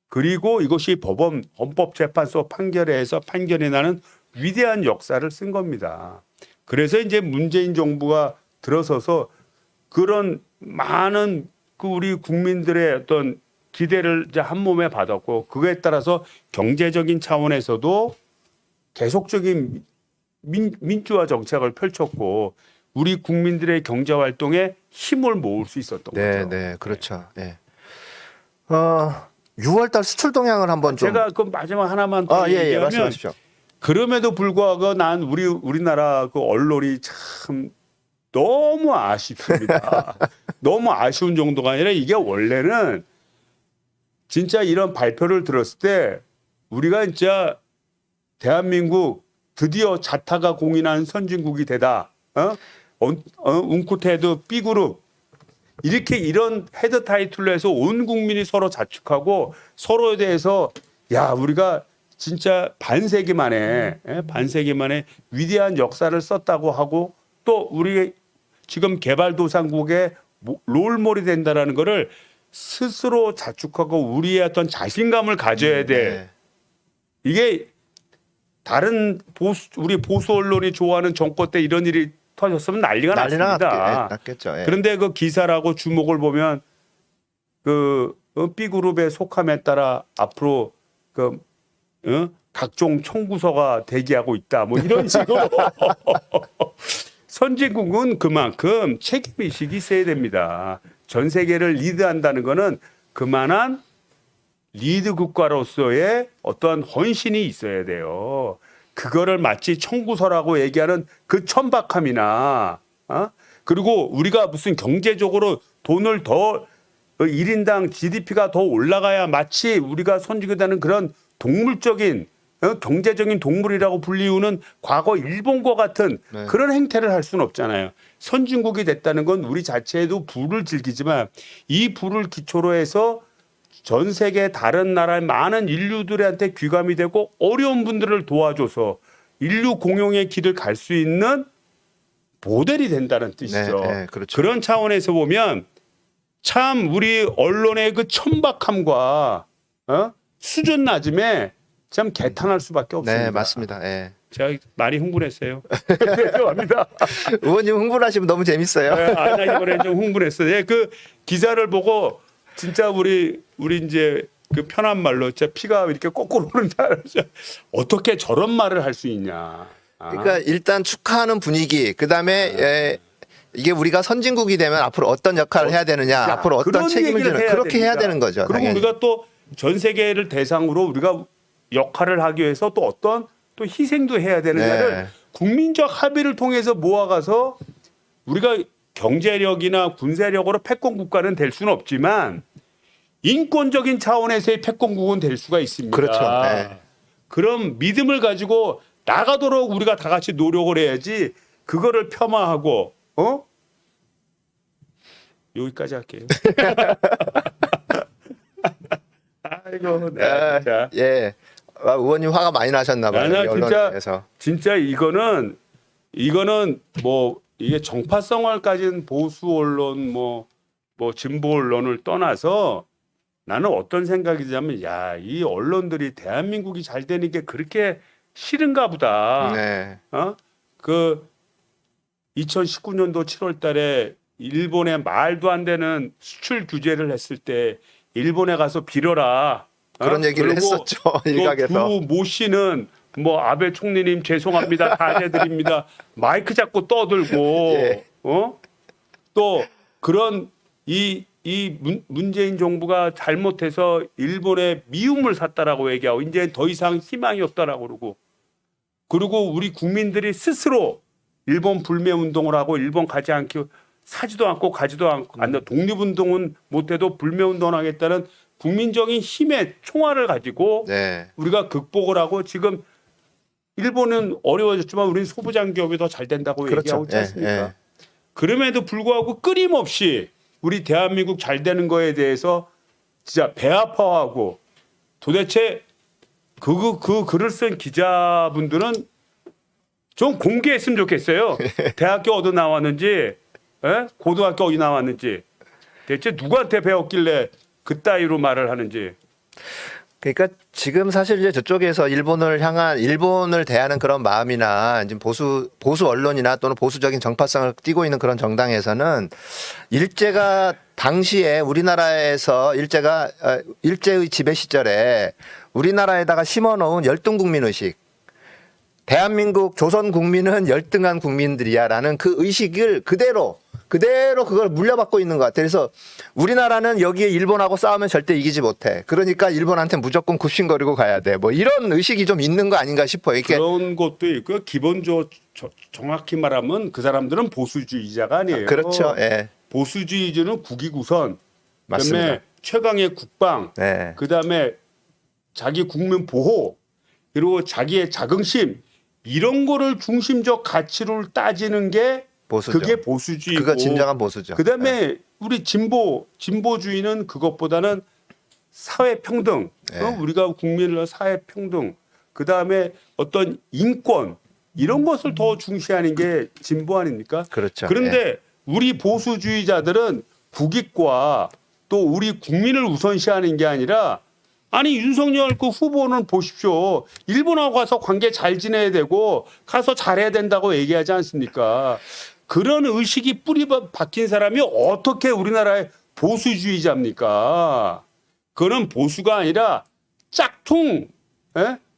그리고 이것이 법원 헌법재판소 판결에서 판결이 나는 위대한 역사를 쓴 겁니다. 그래서 이제 문재인 정부가 들어서서 그런 많은 그 우리 국민들의 어떤 기대를 이제 한 몸에 받았고 그거에 따라서 경제적인 차원에서도 계속적인 민주화 정책을 펼쳤고 우리 국민들의 경제 활동에 힘을 모을 수 있었던 네, 거죠. 네, 그렇죠. 예. 6월달 수출 동향을 한번 좀. 제가 그 마지막 하나만 더 예, 예, 얘기하면 말씀하십시오. 그럼에도 불구하고 난 우리나라 그 언론이 참 너무 아쉽습니다. 너무 아쉬운 정도가 아니라 이게 원래는 진짜 이런 발표를 들었을 때 우리가 진짜 대한민국 드디어 자타가 공인한 선진국이 되다. 웅쿠테드 B그룹 이렇게 이런 헤드 타이틀로 해서 온 국민이 서로 자축하고 서로에 대해서 야 우리가 진짜 반세기 만에 위대한 역사를 썼다고 하고 또 우리 지금 개발도상국의 롤모델이 된다라는 거를 스스로 자축하고 우리의 어떤 자신감을 가져야 돼. 네. 이게 다른 우리 보수 언론이 좋아하는 정권 때 이런 일이 터졌으면 난리가 났습니다. 났겠죠. 예. 그런데 그 기사라고 주목을 보면 그 B그룹에 속함에 따라 앞으로 그 각종 청구서가 대기하고 있다. 뭐 이런 식으로 선진국은 그만큼 책임의식이 있어야 됩니다. 전 세계를 리드한다는 거는 그만한 리드 국가로서의 어떠한 헌신이 있어야 돼요. 그거를 마치 청구서라고 얘기하는 그 천박함이나 그리고 우리가 무슨 경제적으로 돈을 더 1인당 GDP가 더 올라가야 마치 우리가 선지되는 그런 동물적인 경제적인 동물이라고 불리우는 과거 일본과 같은 네. 그런 행태를 할 수는 없잖아요. 선진국이 됐다는 건 우리 자체에도 부를 즐기지만 이 부를 기초로 해서 전 세계 다른 나라의 많은 인류들한테 귀감이 되고 어려운 분들을 도와줘서 인류 공용의 길을 갈 수 있는 모델이 된다는 뜻이죠. 네, 그렇죠. 그런 차원에서 보면 참 우리 언론의 그 천박함과 수준 낮음에 참 개탄할 수밖에 없습니다. 네, 맞습니다. 예. 제가 많이 흥분했어요. 죄송합니다. 의원님 흥분하시면 너무 재밌어요. 나 이번에 좀 흥분했어요. 예, 그 기사를 보고 진짜 우리 이제 그 편한 말로 진짜 피가 이렇게 거꾸로 오른다. 어떻게 저런 말을 할 수 있냐. 그러니까 일단 축하하는 분위기, 그다음에 이게 우리가 선진국이 되면 앞으로 어떤 역할을 해야 되느냐, 앞으로 어떤 그런 책임을 얘기를 지는 그렇게 해야 됩니다. 되는 거죠. 그리고 당연히. 우리가 또 전 세계를 대상으로 우리가 역할을 하기 위해서 또 어떤 또 희생도 해야 되느냐를 네. 국민적 합의를 통해서 모아가서 우리가 경제력이나 군사력으로 패권 국가는 될 수는 없지만 인권적인 차원에서의 패권국은 될 수가 있습니다. 그렇죠. 네. 그런 믿음을 가지고 나가도록 우리가 다 같이 노력을 해야지 그거를 폄하하고 여기까지 할게요. 아이고, 네, 진짜. 예. 의원님 화가 많이 나셨나 봐요. 나는 언론에서. 진짜 이거는 뭐 이게 정파성을까진 보수 언론 뭐 진보 언론을 떠나서 나는 어떤 생각이 드냐면 야, 이 언론들이 대한민국이 잘 되는 게 그렇게 싫은가 보다. 네. 그 2019년도 7월 달에 일본에 말도 안 되는 수출 규제를 했을 때 일본에 가서 빌어라. 그런 얘기를 그리고 했었죠. 일각에서. 모 씨는 뭐 아베 총리님 죄송합니다. 다해드립니다. 마이크 잡고 떠들고 예. 또 그런 문재인 정부가 잘못해서 일본에 미움을 샀다라고 얘기하고 이제 더 이상 희망이 없다라고 그러고 그리고 우리 국민들이 스스로 일본 불매 운동을 하고 일본 가지 않고 사지도 않고 가지도 않고 독립운동은 못해도 불매 운동을 하겠다는 국민적인 힘의 총알을 가지고 네. 우리가 극복을 하고 지금 일본은 어려워졌지만 우리는 소부장 기업이 더 잘 된다고 그렇죠. 얘기하고 있지 않습니까? 예. 그럼에도 불구하고 끊임없이 우리 대한민국 잘 되는 거에 대해서 진짜 배 아파하고 도대체 그 글을 쓴 기자분들은 좀 공개했으면 좋겠어요. 대학교 어디 나왔는지 고등학교 어디 나왔는지 대체 누구한테 배웠길래 그따위로 말을 하는지. 그러니까 지금 사실 이제 저쪽에서 일본을 대하는 그런 마음이나 지금 보수 언론이나 또는 보수적인 정파성을 띠고 있는 그런 정당에서는 일제가 당시에 우리나라에서 일제의 지배 시절에 우리나라에다가 심어놓은 열등국민의식, 대한민국 조선 국민은 열등한 국민들이야라는 그 의식을 그대로 그걸 물려받고 있는 것 같아요. 그래서 우리나라는 여기에 일본하고 싸우면 절대 이기지 못해. 그러니까 일본한테 무조건 굽신거리고 가야 돼. 뭐 이런 의식이 좀 있는 거 아닌가 싶어요. 이게 그런 것도 있고요. 기본적으로 정확히 말하면 그 사람들은 보수주의자가 아니에요. 그렇죠. 예. 보수주의자는 국익우선, 맞습니다. 그다음에 최강의 국방, 네. 그다음에 자기 국민 보호, 그리고 자기의 자긍심 이런 거를 중심적 가치를 따지는 게 보수죠. 그게 보수주의고. 그거 진정한 보수죠. 그다음에 우리 진보주의는 그것보다는 사회 평등, 네. 우리가 국민의 사회 평등, 그다음에 어떤 인권 이런 것을 더 중시하는 게 진보 아닙니까? 그렇죠. 그런데 우리 보수주의자들은 국익과 또 우리 국민을 우선시하는 게 아니라 아니 윤석열 그 후보는 보십시오. 일본하고 가서 관계 잘 지내야 되고 가서 잘해야 된다고 얘기하지 않습니까? 그런 의식이 뿌리 박힌 사람이 어떻게 우리나라의 보수주의자입니까? 그거는 보수가 아니라 짝퉁,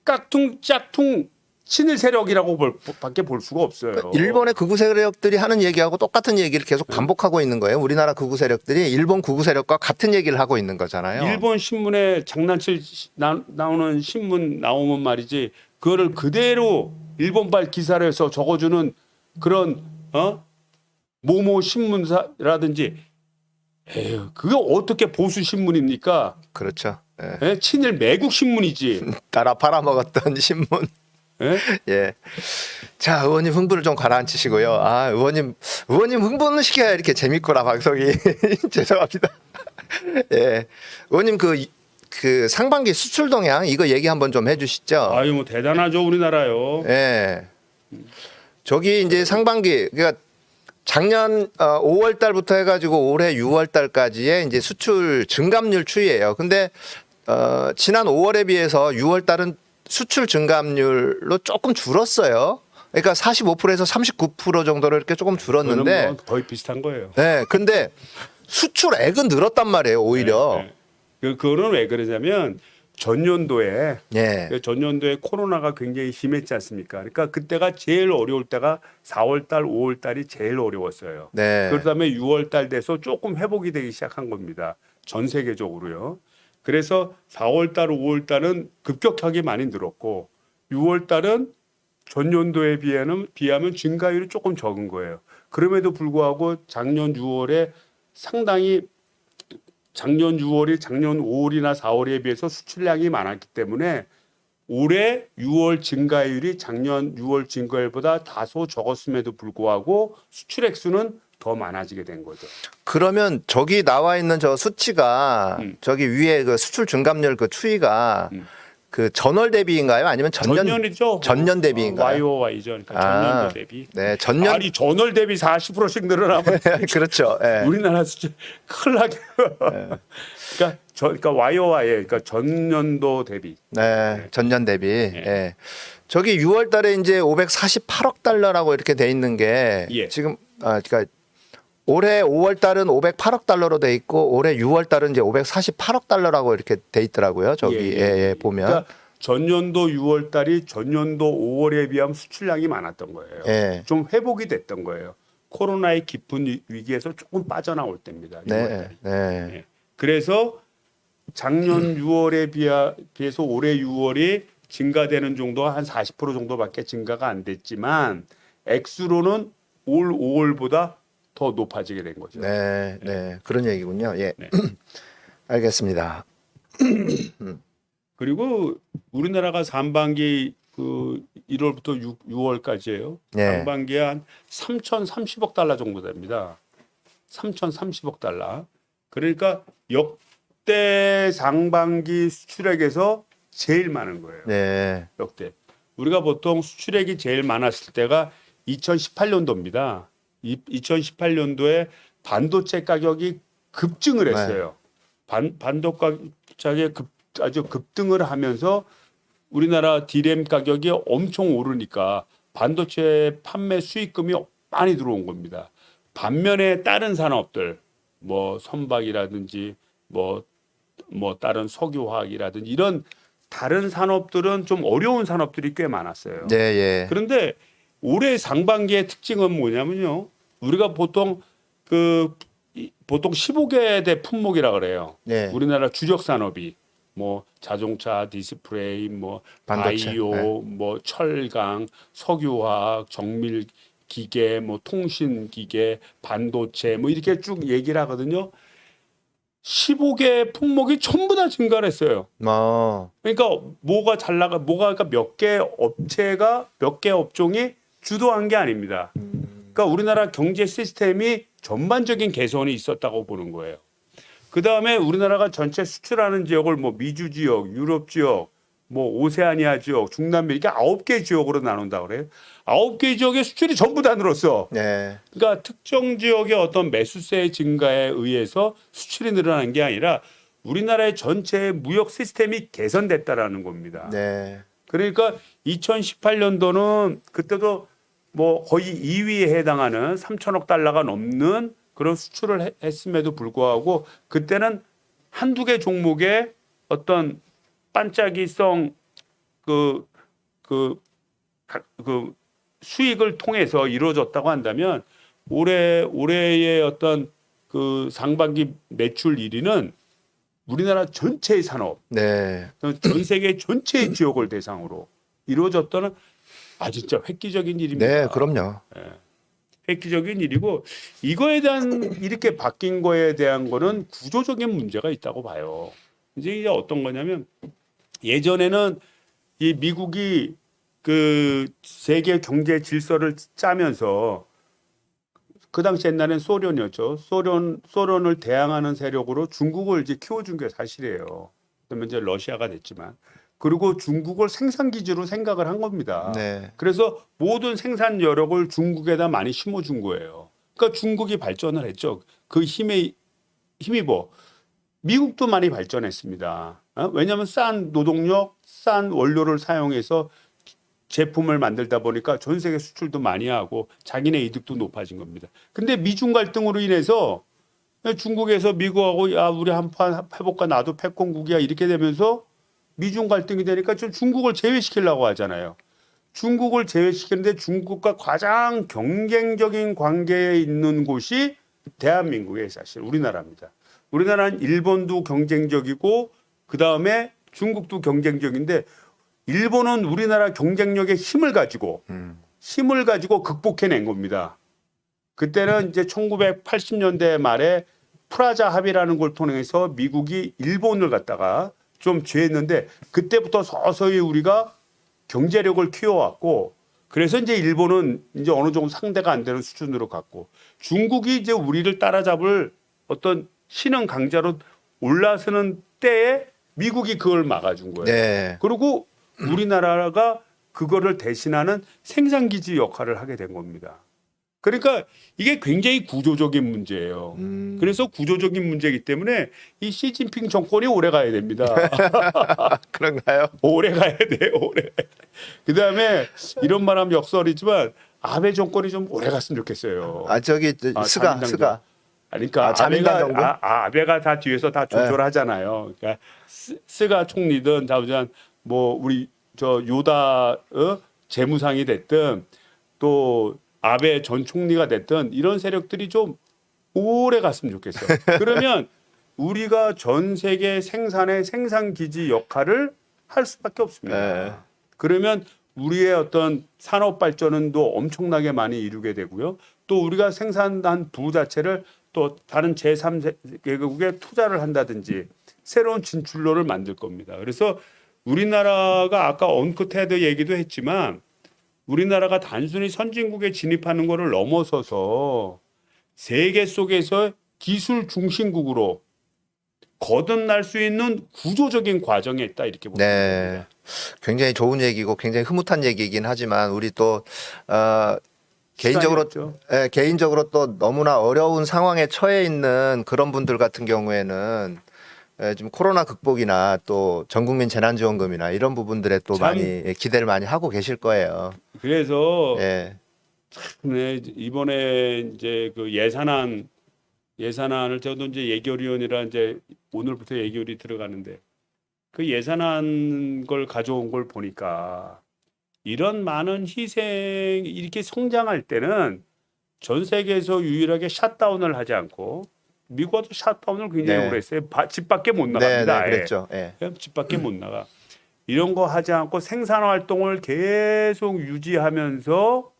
깍퉁, 짝퉁 친일 세력이라고 밖에 볼 수가 없어요. 일본의 극우 세력들이 하는 얘기하고 똑같은 얘기를 계속 반복하고 있는 거예요. 우리나라 극우 세력들이 일본 극우 세력과 같은 얘기를 하고 있는 거잖아요. 일본 신문에 장난칠 나오는 신문 나오면 말이지 그거를 그대로 일본발 기사로 해서 적어주는 그런 모모 신문사라든지 에휴 그게 어떻게 보수 신문입니까? 그렇죠. 예. 친일 매국 신문이지. 따라 팔아먹었던 신문. 예? 예. 자, 의원님 흥분을 좀 가라앉히시고요. 아, 의원님 흥분을 시켜야 이렇게 재밌구나, 방송이. 죄송합니다. 예. 의원님 그 상반기 수출 동향 이거 얘기 한번 좀 해주시죠. 아유 뭐 대단하죠 우리나라요. 예. 저기 이제 상반기, 그러니까 작년 5월 달부터 해가지고 올해 6월 달까지의 이제 수출 증감률 추이예요. 근데 지난 5월에 비해서 6월 달은 수출 증감률로 조금 줄었어요. 그러니까 45%에서 39% 정도로 이렇게 조금 줄었는데, 뭐 거의 비슷한 거예요. 네, 근데 수출액은 늘었단 말이에요, 오히려. 그거는 왜 그러냐면 전년도에 예. 전년도에 코로나가 굉장히 심했지 않습니까? 그러니까 그때가 제일 어려울 때가 4월 달, 5월 달이 제일 어려웠어요. 네. 그다음에 6월 달 돼서 조금 회복이 되기 시작한 겁니다. 전 세계적으로요. 그래서 4월 달, 5월 달은 급격하게 많이 늘었고 6월 달은 전년도에 비하면 증가율이 조금 적은 거예요. 그럼에도 불구하고 작년 6월에 상당히 작년 6월이 작년 5월이나 4월에 비해서 수출량이 많았기 때문에 올해 6월 증가율이 작년 6월 증가율보다 다소 적었음에도 불구하고 수출액 수는 더 많아지게 된 거죠. 그러면 저기 나와 있는 저 수치가 저기 위에 그 수출 증감률 그 추이가 그 전월 대비인가요? 아니면 전년이죠. 전년 대비인가요? YOY죠. 그러니까 전년도 대비. 네, 전년. 아니 전월 대비 40%씩 늘어나면 그렇죠. 예. 우리나라 수출 큰일 나게. 그러니까 YOY 그러니까 전년도 대비. 네, 전년 대비. 예. 저기 6월 달에 이제 548억 달러라고 이렇게 돼 있는 게 예. 지금 그러니까 올해 5월 달은 508억 달러로 돼 있고 올해 6월 달은 이제 548억 달러라고 이렇게 돼 있더라고요. 저기 보면. 그러니까 전년도 6월 달이 전년도 5월에 비하면 수출량이 많았던 거예요. 예. 좀 회복이 됐던 거예요. 코로나의 깊은 위기에서 조금 빠져나올 때입니다. 6월 네. 달이. 네. 예. 그래서 작년 6월에 비해서 올해 6월이 증가되는 정도가 한 40% 정도밖에 증가가 안 됐지만 액수로는 올 5월보다 더 높아지게 된 거죠. 네. 네. 그런 얘기군요. 예. 네. 알겠습니다. 그리고 우리나라가 상반기 그 1월부터 6월까지예요. 네. 상반기에 한 3,030억 달러 정도 됩니다. 3,030억 달러. 그러니까 역대 상반기 수출액에서 제일 많은 거예요. 네. 역대. 우리가 보통 수출액이 제일 많았을 때가 2018년도입니다. 2018년도에 반도체 가격이 급증을 했어요. 반도체 아주 급등을 하면서 우리나라 디램 가격이 엄청 오르니까 반도체 판매 수익금이 많이 들어온 겁니다. 반면에 다른 산업들 뭐 선박이라든지 뭐 다른 석유화학이라든지 이런 다른 산업들은 좀 어려운 산업들이 꽤 많았어요. 네, 예. 그런데 올해 상반기의 특징은 뭐냐면요. 우리가 보통 보통 15개 품목이라 그래요. 네. 우리나라 주력 산업이 뭐 자동차, 디스플레이, 뭐 반도체, 바이오, 네. 뭐 철강, 석유화학, 정밀 기계, 뭐 통신 기계, 반도체 뭐 이렇게 쭉 얘기를 하거든요. 15개 품목이 전부 다 증가를 했어요. 그러니까 뭐가 잘 나가 뭐가 그러니까 몇 개 업체가 몇 개 업종이 주도한 게 아닙니다. 그러니까 우리나라 경제 시스템이 전반적인 개선이 있었다고 보는 거예요. 그 다음에 우리나라가 전체 수출하는 지역을 뭐 미주 지역, 유럽 지역, 뭐 오세아니아 지역, 중남미 이렇게 9개 지역으로 나눈다 그래요. 9개 지역의 수출이 전부 다 늘었어. 네. 그러니까 특정 지역의 어떤 매수세 증가에 의해서 수출이 늘어난 게 아니라 우리나라의 전체 무역 시스템이 개선됐다라는 겁니다. 네. 그러니까 2018년도는 그때도 뭐 거의 2위에 해당하는 3천억 달러가 넘는 그런 수출을 했음에도 불구하고 그때는 한두 개 종목의 어떤 반짝이성 그 수익을 통해서 이루어졌다고 한다면 올해의 어떤 그 상반기 매출 1위는 우리나라 전체의 산업, 네. 전 세계 전체의 지역을 대상으로 이루어졌다는 진짜 획기적인 일입니다. 네, 그럼요. 획기적인 일이고 이거에 대한 이렇게 바뀐 거에 대한 거는 구조적인 문제가 있다고 봐요. 이제 어떤 거냐면 예전에는 이 미국이 그 세계 경제 질서를 짜면서 그 당시 옛날엔 소련이었죠. 소련을 대항하는 세력으로 중국을 이제 키워준 게 사실이에요. 그러면 이제 러시아가 됐지만 그리고 중국을 생산 기지로 생각을 한 겁니다. 네. 그래서 모든 생산 여력을 중국에다 많이 심어준 거예요. 그러니까 중국이 발전을 했죠. 그 힘입어. 미국도 많이 발전했습니다. 왜냐하면 싼 노동력, 싼 원료를 사용해서 제품을 만들다 보니까 전 세계 수출도 많이 하고 자기네 이득도 높아진 겁니다. 근데 미중 갈등으로 인해서 중국에서 미국하고 야 우리 한판 해볼까 나도 패권국이야 이렇게 되면서 미중 갈등이 되니까 좀 중국을 제외시키려고 하잖아요. 중국을 제외시키는데 중국과 가장 경쟁적인 관계에 있는 곳이 대한민국의 사실 우리나라입니다. 우리나라는 일본도 경쟁적이고 그 다음에 중국도 경쟁적인데 일본은 우리나라 경쟁력의 힘을 가지고 극복해낸 겁니다. 그때는 이제 1980년대 말에 프라자 합의라는 걸 통해서 미국이 일본을 갖다가 좀 죄했는데 그때부터 서서히 우리가 경제력을 키워왔고 그래서 이제 일본은 이제 어느 정도 상대가 안 되는 수준으로 갔고 중국이 이제 우리를 따라잡을 어떤 신흥 강자로 올라서는 때에 미국이 그걸 막아준 거예요. 네. 그리고 우리나라가 그거를 대신하는 생산기지 역할을 하게 된 겁니다. 그러니까 이게 굉장히 구조적인 문제예요. 그래서 구조적인 문제이기 때문에 이 시진핑 정권이 오래 가야 됩니다. 그런가요? 오래 가야 돼요. 오래. 그다음에 이런 말하면 역설이지만 아베 정권이 좀 오래 갔으면 좋겠어요. 스가. 그러니까 자민당 정부? 아베가 다 뒤에서 다 조절하잖아요. 그러니까 스가 총리든 다우전 뭐 우리 저 요다 재무상이 됐든 또 아베 전 총리가 됐든 이런 세력들이 좀 오래 갔으면 좋겠어요. 그러면 우리가 전 세계 생산의 생산 기지 역할을 할 수밖에 없습니다. 네. 그러면 우리의 어떤 산업 발전은 또 엄청나게 많이 이루게 되고요. 또 우리가 생산한 부 자체를 또 다른 제3개국에 투자를 한다든지 새로운 진출로를 만들 겁니다. 그래서 우리나라가 아까 언크테드 얘기도 했지만 우리나라가 단순히 선진국에 진입하는 것을 넘어서서 세계 속에서 기술 중심국으로 거듭날 수 있는 구조적인 과정에 있다 이렇게 보면 네. 됩니다. 굉장히 좋은 얘기고 굉장히 흐뭇한 얘기이긴 하지만 우리 또 개인적으로 시간이 없죠. 개인적으로 또 너무나 어려운 상황에 처해 있는 그런 분들 같은 경우에는 지금 코로나 극복이나 또 전국민 재난지원금이나 이런 부분들에 또 참. 많이 기대를 많이 하고 계실 거예요. 그래서 예. 네, 이번에 이제 그 예산안을 저도 이제 예결위원이라 이제 오늘부터 예결위 들어가는데 그 예산안 걸 가져온 걸 보니까 이런 많은 희생 이렇게 성장할 때는 전 세계에서 유일하게 샷다운을 하지 않고 미국도 샷다운을 굉장히 네. 오래 했어요. 집 밖에 못 네, 나갑니다. 네, 아예. 그랬죠. 예. 그냥 집 밖에 못 나가. 이런 거 하지 않고 생산 활동을 계속 유지하면서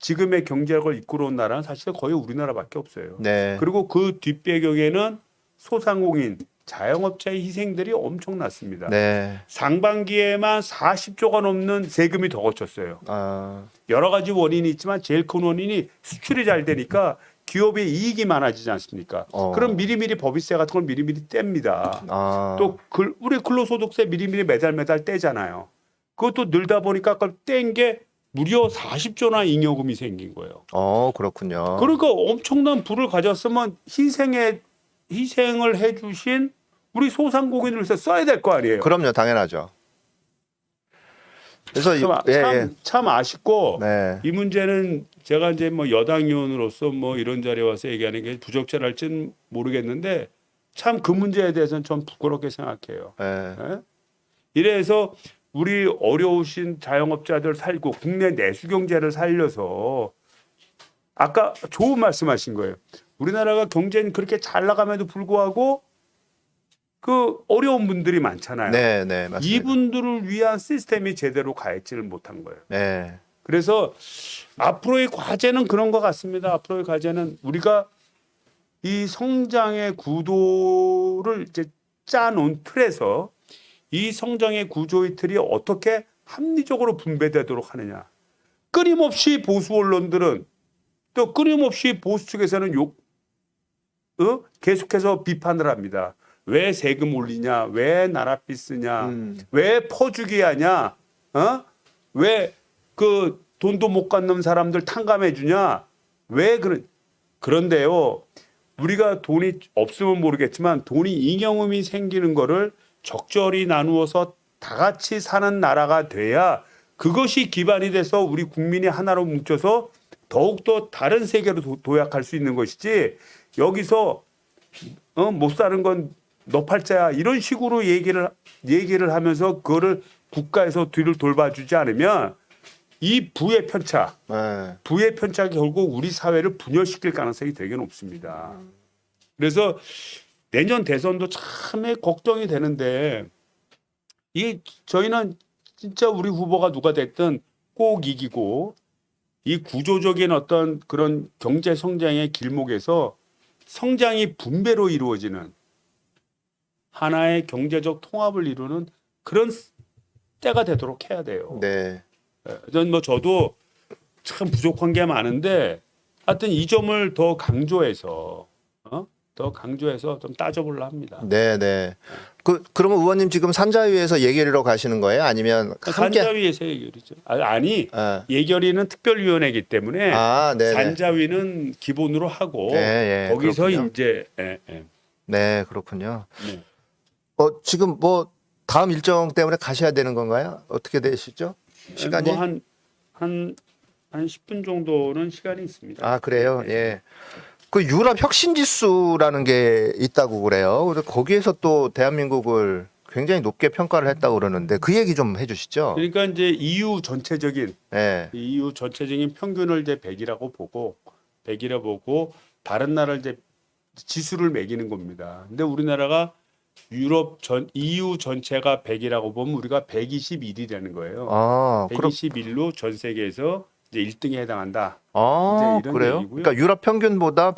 지금의 경제력을 이끌어온 나라는 사실 거의 우리나라밖에 없어요. 네. 그리고 그 뒷배경에는 소상공인, 자영업자의 희생들이 엄청났습니다. 네. 상반기에만 40조가 넘는 세금이 더 거쳤어요. 아, 여러 가지 원인이 있지만 제일 큰 원인이 수출이 잘 되니까 기업의 이익이 많아지지 않습니까? 그럼 미리미리 법인세 같은 걸 미리미리 뗍니다. 아. 또 우리 근로소득세 미리미리 매달 떼잖아요. 그것도 늘다 보니까 그걸 뗀 게 무려 40조나 잉여금이 생긴 거예요. 그렇군요. 그러니까 엄청난 부를 가졌으면 희생을 해주신 우리 소상공인을 위해서 써야 될 거 아니에요. 그럼요, 당연하죠. 그래서 참 아쉽고 네. 이 문제는 제가 이제 뭐 여당 의원으로서 뭐 이런 자리에 와서 얘기하는 게 부적절할지는 모르겠는데 참 그 문제에 대해서는 좀 부끄럽게 생각해요. 네. 예? 이래서 우리 어려우신 자영업자들 살고 국내 내수 경제를 살려서 아까 좋은 말씀하신 거예요. 우리나라가 경제는 그렇게 잘 나감에도 불구하고 그 어려운 분들이 많잖아요. 네, 네, 맞습니다. 이분들을 위한 시스템이 제대로 가 있지를 못한 거예요. 네. 그래서 앞으로의 과제는 그런 것 같습니다. 앞으로의 과제는 우리가 이 성장의 구도를 이제 짜놓은 틀에서 이 성장의 구조의 틀이 어떻게 합리적으로 분배되도록 하느냐. 끊임없이 보수 언론들은 또 끊임없이 보수 측에서는 계속해서 비판을 합니다. 왜 세금 올리냐? 왜 나라빚 쓰냐? 왜 퍼주기 하냐? 왜 그 돈도 못 갚는 사람들 탕감해 주냐? 그런데요. 우리가 돈이 없으면 모르겠지만 돈이 잉여금이 생기는 거를 적절히 나누어서 다 같이 사는 나라가 돼야 그것이 기반이 돼서 우리 국민이 하나로 뭉쳐서 더욱더 다른 세계로 도약할 수 있는 것이지 여기서 못 사는 건 너 팔자야 이런 식으로 얘기를 하면서 그거를 국가에서 뒤를 돌봐주지 않으면 이 부의 편차가 결국 우리 사회를 분열시킬 가능성이 되게 높습니다. 그래서 내년 대선도 참 걱정이 되는데 저희는 진짜 우리 후보가 누가 됐든 꼭 이기고 이 구조적인 어떤 그런 경제 성장의 길목에서 성장이 분배로 이루어지는 하나의 경제적 통합을 이루는 그런 때가 되도록 해야 돼요. 네. 저도 참 부족한 게 많은데 하여튼 이 점을 더 강조해서 좀 따져보려 합니다. 네, 네. 그러면 의원님 지금 산자위에서 예결위로 가시는 거예요? 아니면 함께? 산자위에서 예결이죠. 예결위는 특별위원회이기 때문에 네네. 산자위는 기본으로 하고 거기서 그렇군요. 이제 네, 그렇군요. 네. 지금 뭐 다음 일정 때문에 가셔야 되는 건가요? 어떻게 되시죠? 시간이? 뭐 한 10분 정도는 시간이 있습니다. 그래요. 예. 그 유럽 혁신 지수라는 게 있다고 그래요. 그래서 거기에서 또 대한민국을 굉장히 높게 평가를 했다고 그러는데 그 얘기 좀 해주시죠. 그러니까 이제 EU 전체적인 네. 평균을 이제 100이라고 보고 다른 나라를 이제 지수를 매기는 겁니다. 근데 우리나라가 EU 전체가 100이라고 보면 우리가 121이라는 거예요. 121로 전 세계에서 이제 1등에 해당한다. 이제 이런 그래요? 얘기고요. 그러니까 유럽 평균보다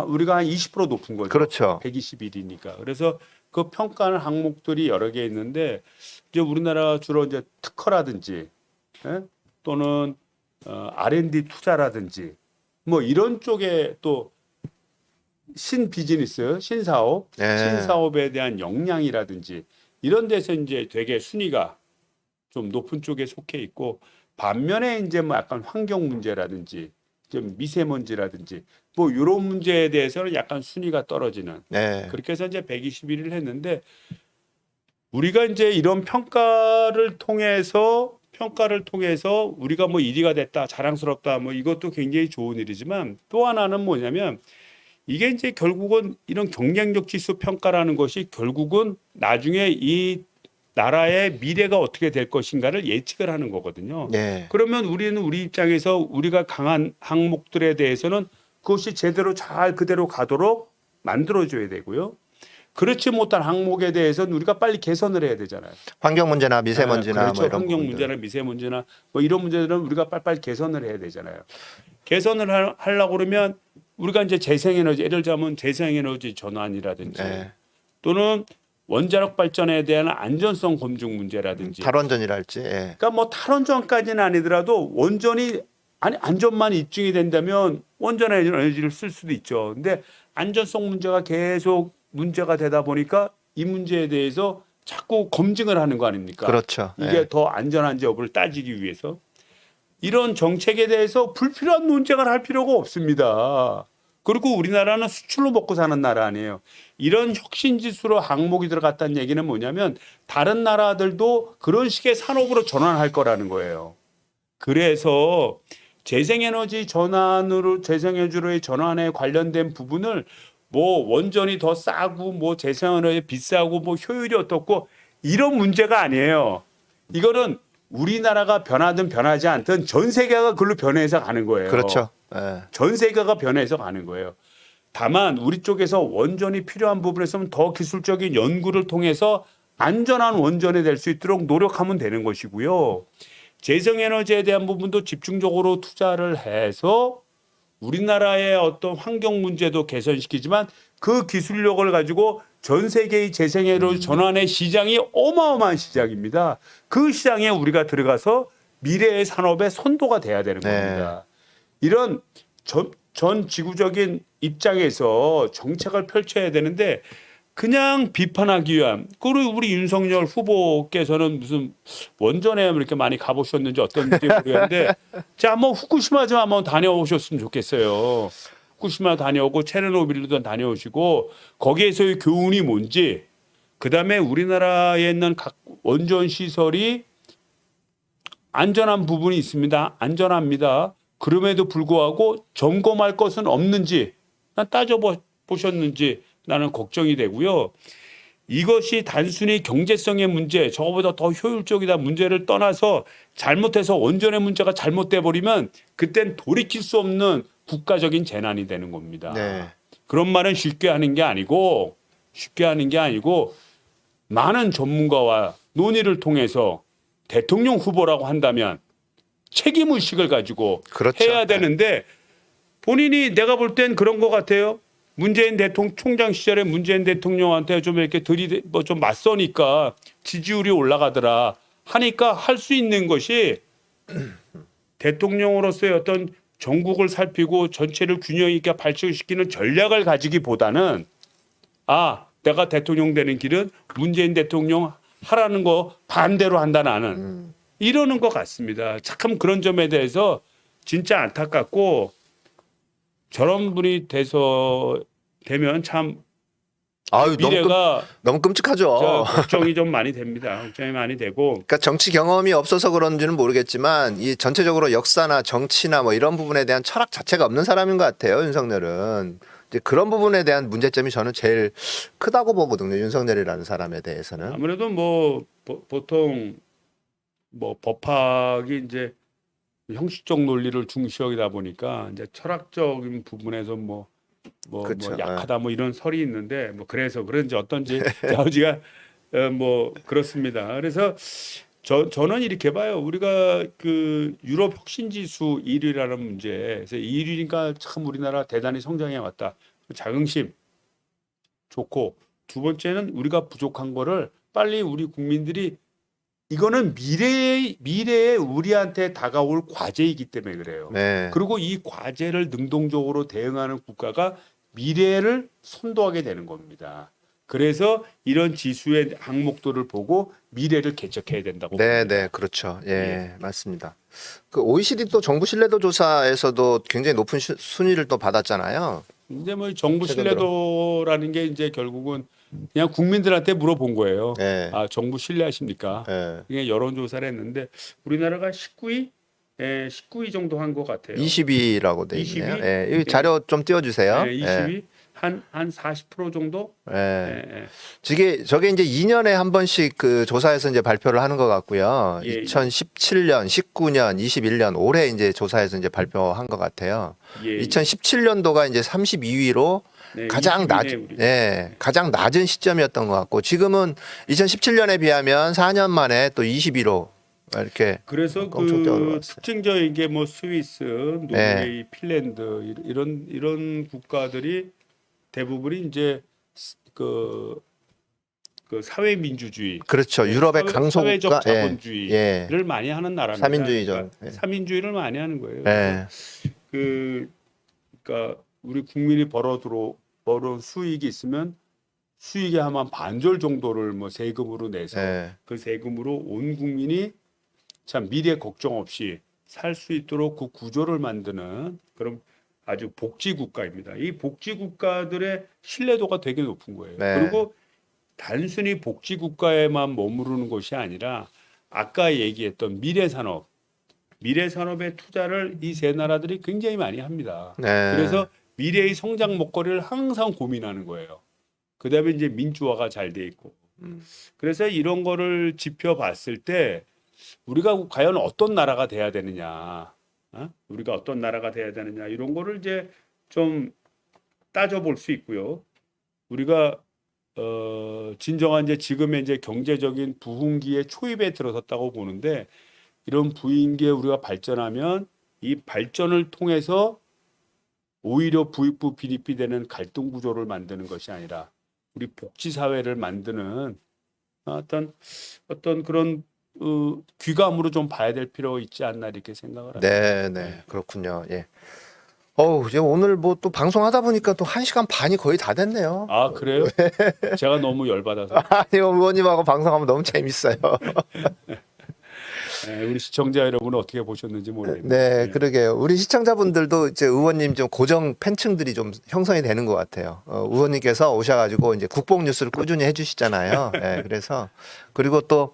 우리가 한 20% 높은 거죠. 그렇죠. 121이니까. 그래서 그 평가하는 항목들이 여러 개 있는데 이제 우리나라가 주로 이제 특허라든지 또는 R&D 투자라든지 뭐 이런 쪽에 또 신비즈니스, 신사업에 대한 역량이라든지 이런 데서 이제 되게 순위가 좀 높은 쪽에 속해 있고 반면에 이제 뭐 약간 환경 문제라든지 좀 미세먼지라든지 뭐 이런 문제에 대해서는 약간 순위가 떨어지는 네. 그렇게 해서 이제 121위를 했는데 우리가 이제 이런 평가를 통해서 우리가 뭐 1위가 됐다 자랑스럽다 뭐 이것도 굉장히 좋은 일이지만 또 하나는 뭐냐면 이게 이제 결국은 이런 경쟁력 지수 평가라는 것이 결국은 나중에 이 나라의 미래가 어떻게 될 것인가를 예측을 하는 거거든요. 네. 그러면 우리는 우리 입장에서 우리가 강한 항목들에 대해서는 그것이 제대로 잘 그대로 가도록 만들어줘야 되고요. 그렇지 못한 항목에 대해서는 우리가 빨리 개선을 해야 되잖아요. 환경 문제나 미세먼지나 그렇죠. 뭐 이런 환경 부분들. 문제나 미세먼지나 뭐 이런 문제들은 우리가 빨리빨리 개선을 해야 되잖아요. 개선을 하려고 그러면 우리가 이제 재생에너지 예를 들자면 재생에너지 전환이라든지 네. 또는 원자력 발전에 대한 안전성 검증 문제라든지 탈원전이랄지. 예. 그러니까 뭐 탈원전까지는 아니더라도 원전이 안전만 입증이 된다면 원전 에너지를 쓸 수도 있죠. 근데 안전성 문제가 계속 문제가 되다 보니까 이 문제에 대해서 자꾸 검증을 하는 거 아닙니까? 그렇죠. 이게 예. 더 안전한지 여부를 따지기 위해서 이런 정책에 대해서 불필요한 논쟁을 할 필요가 없습니다. 그리고 우리나라는 수출로 먹고 사는 나라 아니에요. 이런 혁신 지수로 항목이 들어갔다는 얘기는 뭐냐면 다른 나라들도 그런 식의 산업으로 전환할 거라는 거예요. 그래서 재생에너지로의 전환에 관련된 부분을 뭐 원전이 더 싸고 뭐 재생에너지 비싸고 뭐 효율이 어떻고 이런 문제가 아니에요. 이거는 우리나라가 변하든 변하지 않든 전 세계가 그걸로 변해서 가는 거예요. 그렇죠. 예. 전 세계가 변해서 가는 거예요. 다만 우리 쪽에서 원전이 필요한 부분에서는 더 기술적인 연구를 통해서 안전한 원전이 될 수 있도록 노력하면 되는 것이고요. 재생에너지에 대한 부분도 집중적으로 투자를 해서 우리나라의 어떤 환경 문제도 개선시키지만 그 기술력을 가지고 전 세계의 재생에너지 전환의 시장이 어마어마한 시장입니다. 그 시장에 우리가 들어가서 미래의 산업의 선도가 돼야 되는 네. 겁니다. 이런 전 지구적인 입장에서 정책을 펼쳐야 되는데 그냥 비판하기 위한 그리고 우리 윤석열 후보께서는 무슨 원전에 이렇게 많이 가보셨는지 어떤지 모르겠는데 자 한번 후쿠시마 좀 한번 다녀오셨으면 좋겠어요. 후쿠시마 다녀오고 체르노빌도 다녀오시고 거기에서의 교훈이 뭔지 그다음에 우리나라에 있는 각 원전 시설이 안전한 부분이 있습니다. 안전합니다. 그럼에도 불구하고 점검할 것은 없는지 따져보셨는지 나는 걱정이 되고요. 이것이 단순히 경제성의 문제, 저거보다 더 효율적이다 문제를 떠나서 잘못해서 원전의 문제가 잘못돼 버리면 그땐 돌이킬 수 없는 국가적인 재난이 되는 겁니다. 네. 그런 말은 쉽게 하는 게 아니고 많은 전문가와 논의를 통해서 대통령 후보라고 한다면 책임의식을 가지고 그렇죠. 해야 되는데 본인이 내가 볼 땐 그런 것 같아요. 문재인 대통령 총장 시절에 문재인 대통령한테 좀 이렇게 좀 맞서니까 지지율이 올라가더라 하니까 할 수 있는 것이 대통령으로서의 어떤 전국을 살피고 전체를 균형 있게 발전시키는 전략을 가지기보다는 내가 대통령 되는 길은 문재인 대통령 하라는 거 반대로 한다 나는 이러는 것 같습니다. 참 그런 점에 대해서 진짜 안타깝고 저런 분이 되면 참 아유, 미래가 너무 끔찍하죠. 걱정이 좀 많이 됩니다. 걱정이 많이 되고 그러니까 정치 경험이 없어서 그런지는 모르겠지만 이 전체적으로 역사나 정치나 뭐 이런 부분에 대한 철학 자체가 없는 사람인 것 같아요. 윤석열은. 이제 그런 부분에 대한 문제점이 저는 제일 크다고 보거든요. 윤석열이라는 사람에 대해서는. 아무래도 뭐 보통 뭐 법학이 이제 형식적 논리를 중시하다 보니까 이제 철학적인 부분에서 뭐 그쵸. 약하다 뭐 이런 설이 있는데 뭐 그래서 그런지 어떤지 자우지가 뭐 그렇습니다. 그래서 저는 이렇게 봐요. 우리가 그 유럽 혁신지수 1위라는 문제에서 1위니까 참 우리나라 대단히 성장해 왔다. 자긍심 좋고 두 번째는 우리가 부족한 거를 빨리 우리 국민들이 이거는 미래에 우리한테 다가올 과제이기 때문에 그래요. 네. 그리고 이 과제를 능동적으로 대응하는 국가가 미래를 선도하게 되는 겁니다. 그래서 이런 지수의 항목들을 보고 미래를 개척해야 된다고 네, 봅니다. 네, 그렇죠. 예, 맞습니다. 그 OECD 또 정부 신뢰도 조사에서도 굉장히 높은 순위를 또 받았잖아요. 이제 뭐 정부 최근 들어. 신뢰도라는 게 이제 결국은 그냥 국민들한테 물어본 거예요. 예, 아, 정부 신뢰하십니까? 예. 그게 여론조사를 했는데 우리나라가 19위, 19위 정도 한 것 같아요. 20위라고 돼 있네요. 20위? 예, 이 자료 좀 띄워주세요. 예, 20위 한 40% 정도? 예. 예. 저게 이제 2년에 한 번씩 그 조사에서 이제 발표를 하는 것 같고요. 예, 예. 2017년, 19년, 21년 올해 이제 조사에서 이제 발표한 것 같아요. 예. 2017년도가 이제 32위로 네, 가장 20위네, 우리. 가장 낮은 시점이었던 것 같고 지금은 2017년에 비하면 4년 만에 또 20위로 이렇게 그래서 엄청 그 뛰어들어왔어요. 특징적인 게 뭐 스위스, 노르웨이, 핀란드 이런 국가들이 대부분이 이제 그 사회 민주주의, 그렇죠. 유럽의 사회적 강소국가, 자본주의를 예. 많이 하는 나라입니다. 삼인주의죠. 그러니까 예. 삼인주의를 많이 하는 거예요. 예. 그러니까 우리 국민이 벌어 수익이 있으면 수익의 한 반절 정도를 뭐 세금으로 내서 예. 그 세금으로 온 국민이 참 미래 걱정 없이 살 수 있도록 그 구조를 만드는 그런 아주 복지 국가입니다. 이 복지 국가들의 신뢰도가 되게 높은 거예요. 네. 그리고 단순히 복지 국가에만 머무르는 것이 아니라 아까 얘기했던 미래 산업의 투자를 이 세 나라들이 굉장히 많이 합니다. 네. 그래서 미래의 성장 먹거리를 항상 고민하는 거예요. 그다음에 이제 민주화가 잘 돼 있고. 그래서 이런 거를 지펴봤을 때 우리가 과연 어떤 나라가 돼야 되느냐, 우리가 어떤 나라가 돼야 되느냐 이런 거를 이제 좀 따져볼 수 있고요. 우리가 진정한 이제 지금의 이제 경제적인 부흥기의 초입에 들어섰다고 보는데 이런 부흥기에 우리가 발전하면 이 발전을 통해서 오히려 부익부 빈익비되는 갈등 구조를 만드는 것이 아니라 우리 복지 사회를 만드는 어떤 그런 귀감으로 좀 봐야 될 필요가 있지 않나 이렇게 생각을 합니다. 네, 네. 그렇군요. 예. 이제 오늘 뭐 또 방송하다 보니까 또 1시간 반이 거의 다 됐네요. 아, 그래요? 제가 너무 열받아서. 아니요, 의원님하고 방송하면 너무 재밌어요. 우리 시청자 여러분은 어떻게 보셨는지 모르겠네요. 네, 그러게요. 우리 시청자분들도 이제 의원님 좀 고정 팬층들이 좀 형성이 되는 것 같아요. 의원님께서 오셔가지고 이제 국뽕 뉴스를 꾸준히 해주시잖아요. 네, 그래서 그리고 또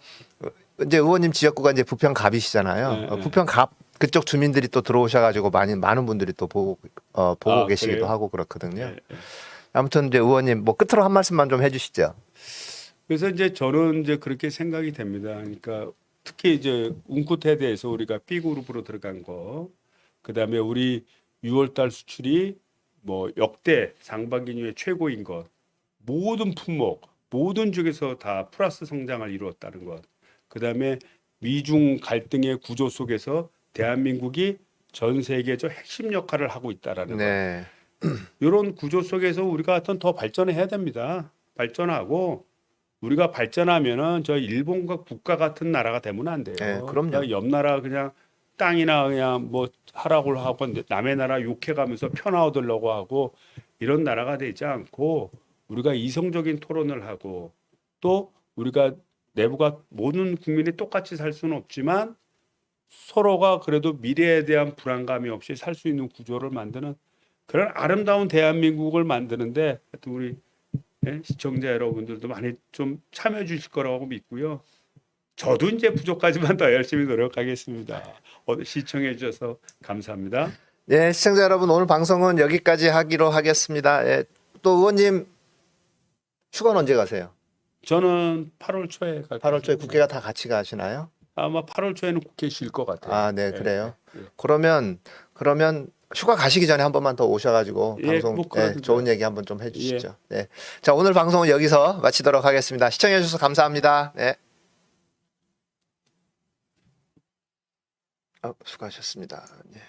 이제 의원님 지역구가 이제 부평 갑이시잖아요. 부평 갑 그쪽 주민들이 또 들어오셔가지고 많은 분들이 또 보고 계시기도 그래요? 하고 그렇거든요. 네. 아무튼 이제 의원님 뭐 끝으로 한 말씀만 좀 해주시죠. 그래서 이제 저는 이제 그렇게 생각이 됩니다. 그러니까 특히 이제 운굿에 대해서 우리가 B 그룹으로 들어간 거, 그다음에 우리 6월달 수출이 뭐 역대 상반기 이후에 최고인 것, 모든 품목, 모든 쪽에서 다 플러스 성장을 이루었다는 것, 그다음에 미중 갈등의 구조 속에서 대한민국이 전 세계적 핵심 역할을 하고 있다라는 것. 네, 이런 구조 속에서 우리가 하여튼 더 발전해야 됩니다. 발전하고 우리가 발전하면은 저 일본과 국가 같은 나라가 되면 안 돼요. 네, 그럼요. 그냥 옆 나라 그냥 땅이나 그냥 뭐 하라고 하고 남의 나라 욕해가면서 편화 얻으려고 하고 이런 나라가 되지 않고 우리가 이성적인 토론을 하고 또 우리가 내부가 모든 국민이 똑같이 살 수는 없지만 서로가 그래도 미래에 대한 불안감이 없이 살 수 있는 구조를 만드는 그런 아름다운 대한민국을 만드는데 하여튼 우리 시청자 여러분들도 많이 좀 참여해 주실 거라고 믿고요. 저도 이제 부족하지만 더 열심히 노력하겠습니다. 시청해 주셔서 감사합니다. 네, 시청자 여러분 오늘 방송은 여기까지 하기로 하겠습니다. 예, 또 의원님 휴가는 언제 가세요? 저는 8월 초에 갈 8월 초에 거예요. 국회가 다 같이 가시나요? 아마 8월 초에는 국회 쉴 것 같아요. 아, 네, 그래요. 예. 그러면 휴가 가시기 전에 한 번만 더 오셔가지고 예, 방송 뭐 그러든가요. 좋은 얘기 한번 좀 해주시죠. 네, 자 오늘 방송은 여기서 마치도록 하겠습니다. 시청해주셔서 감사합니다. 네, 수고하셨습니다. 네.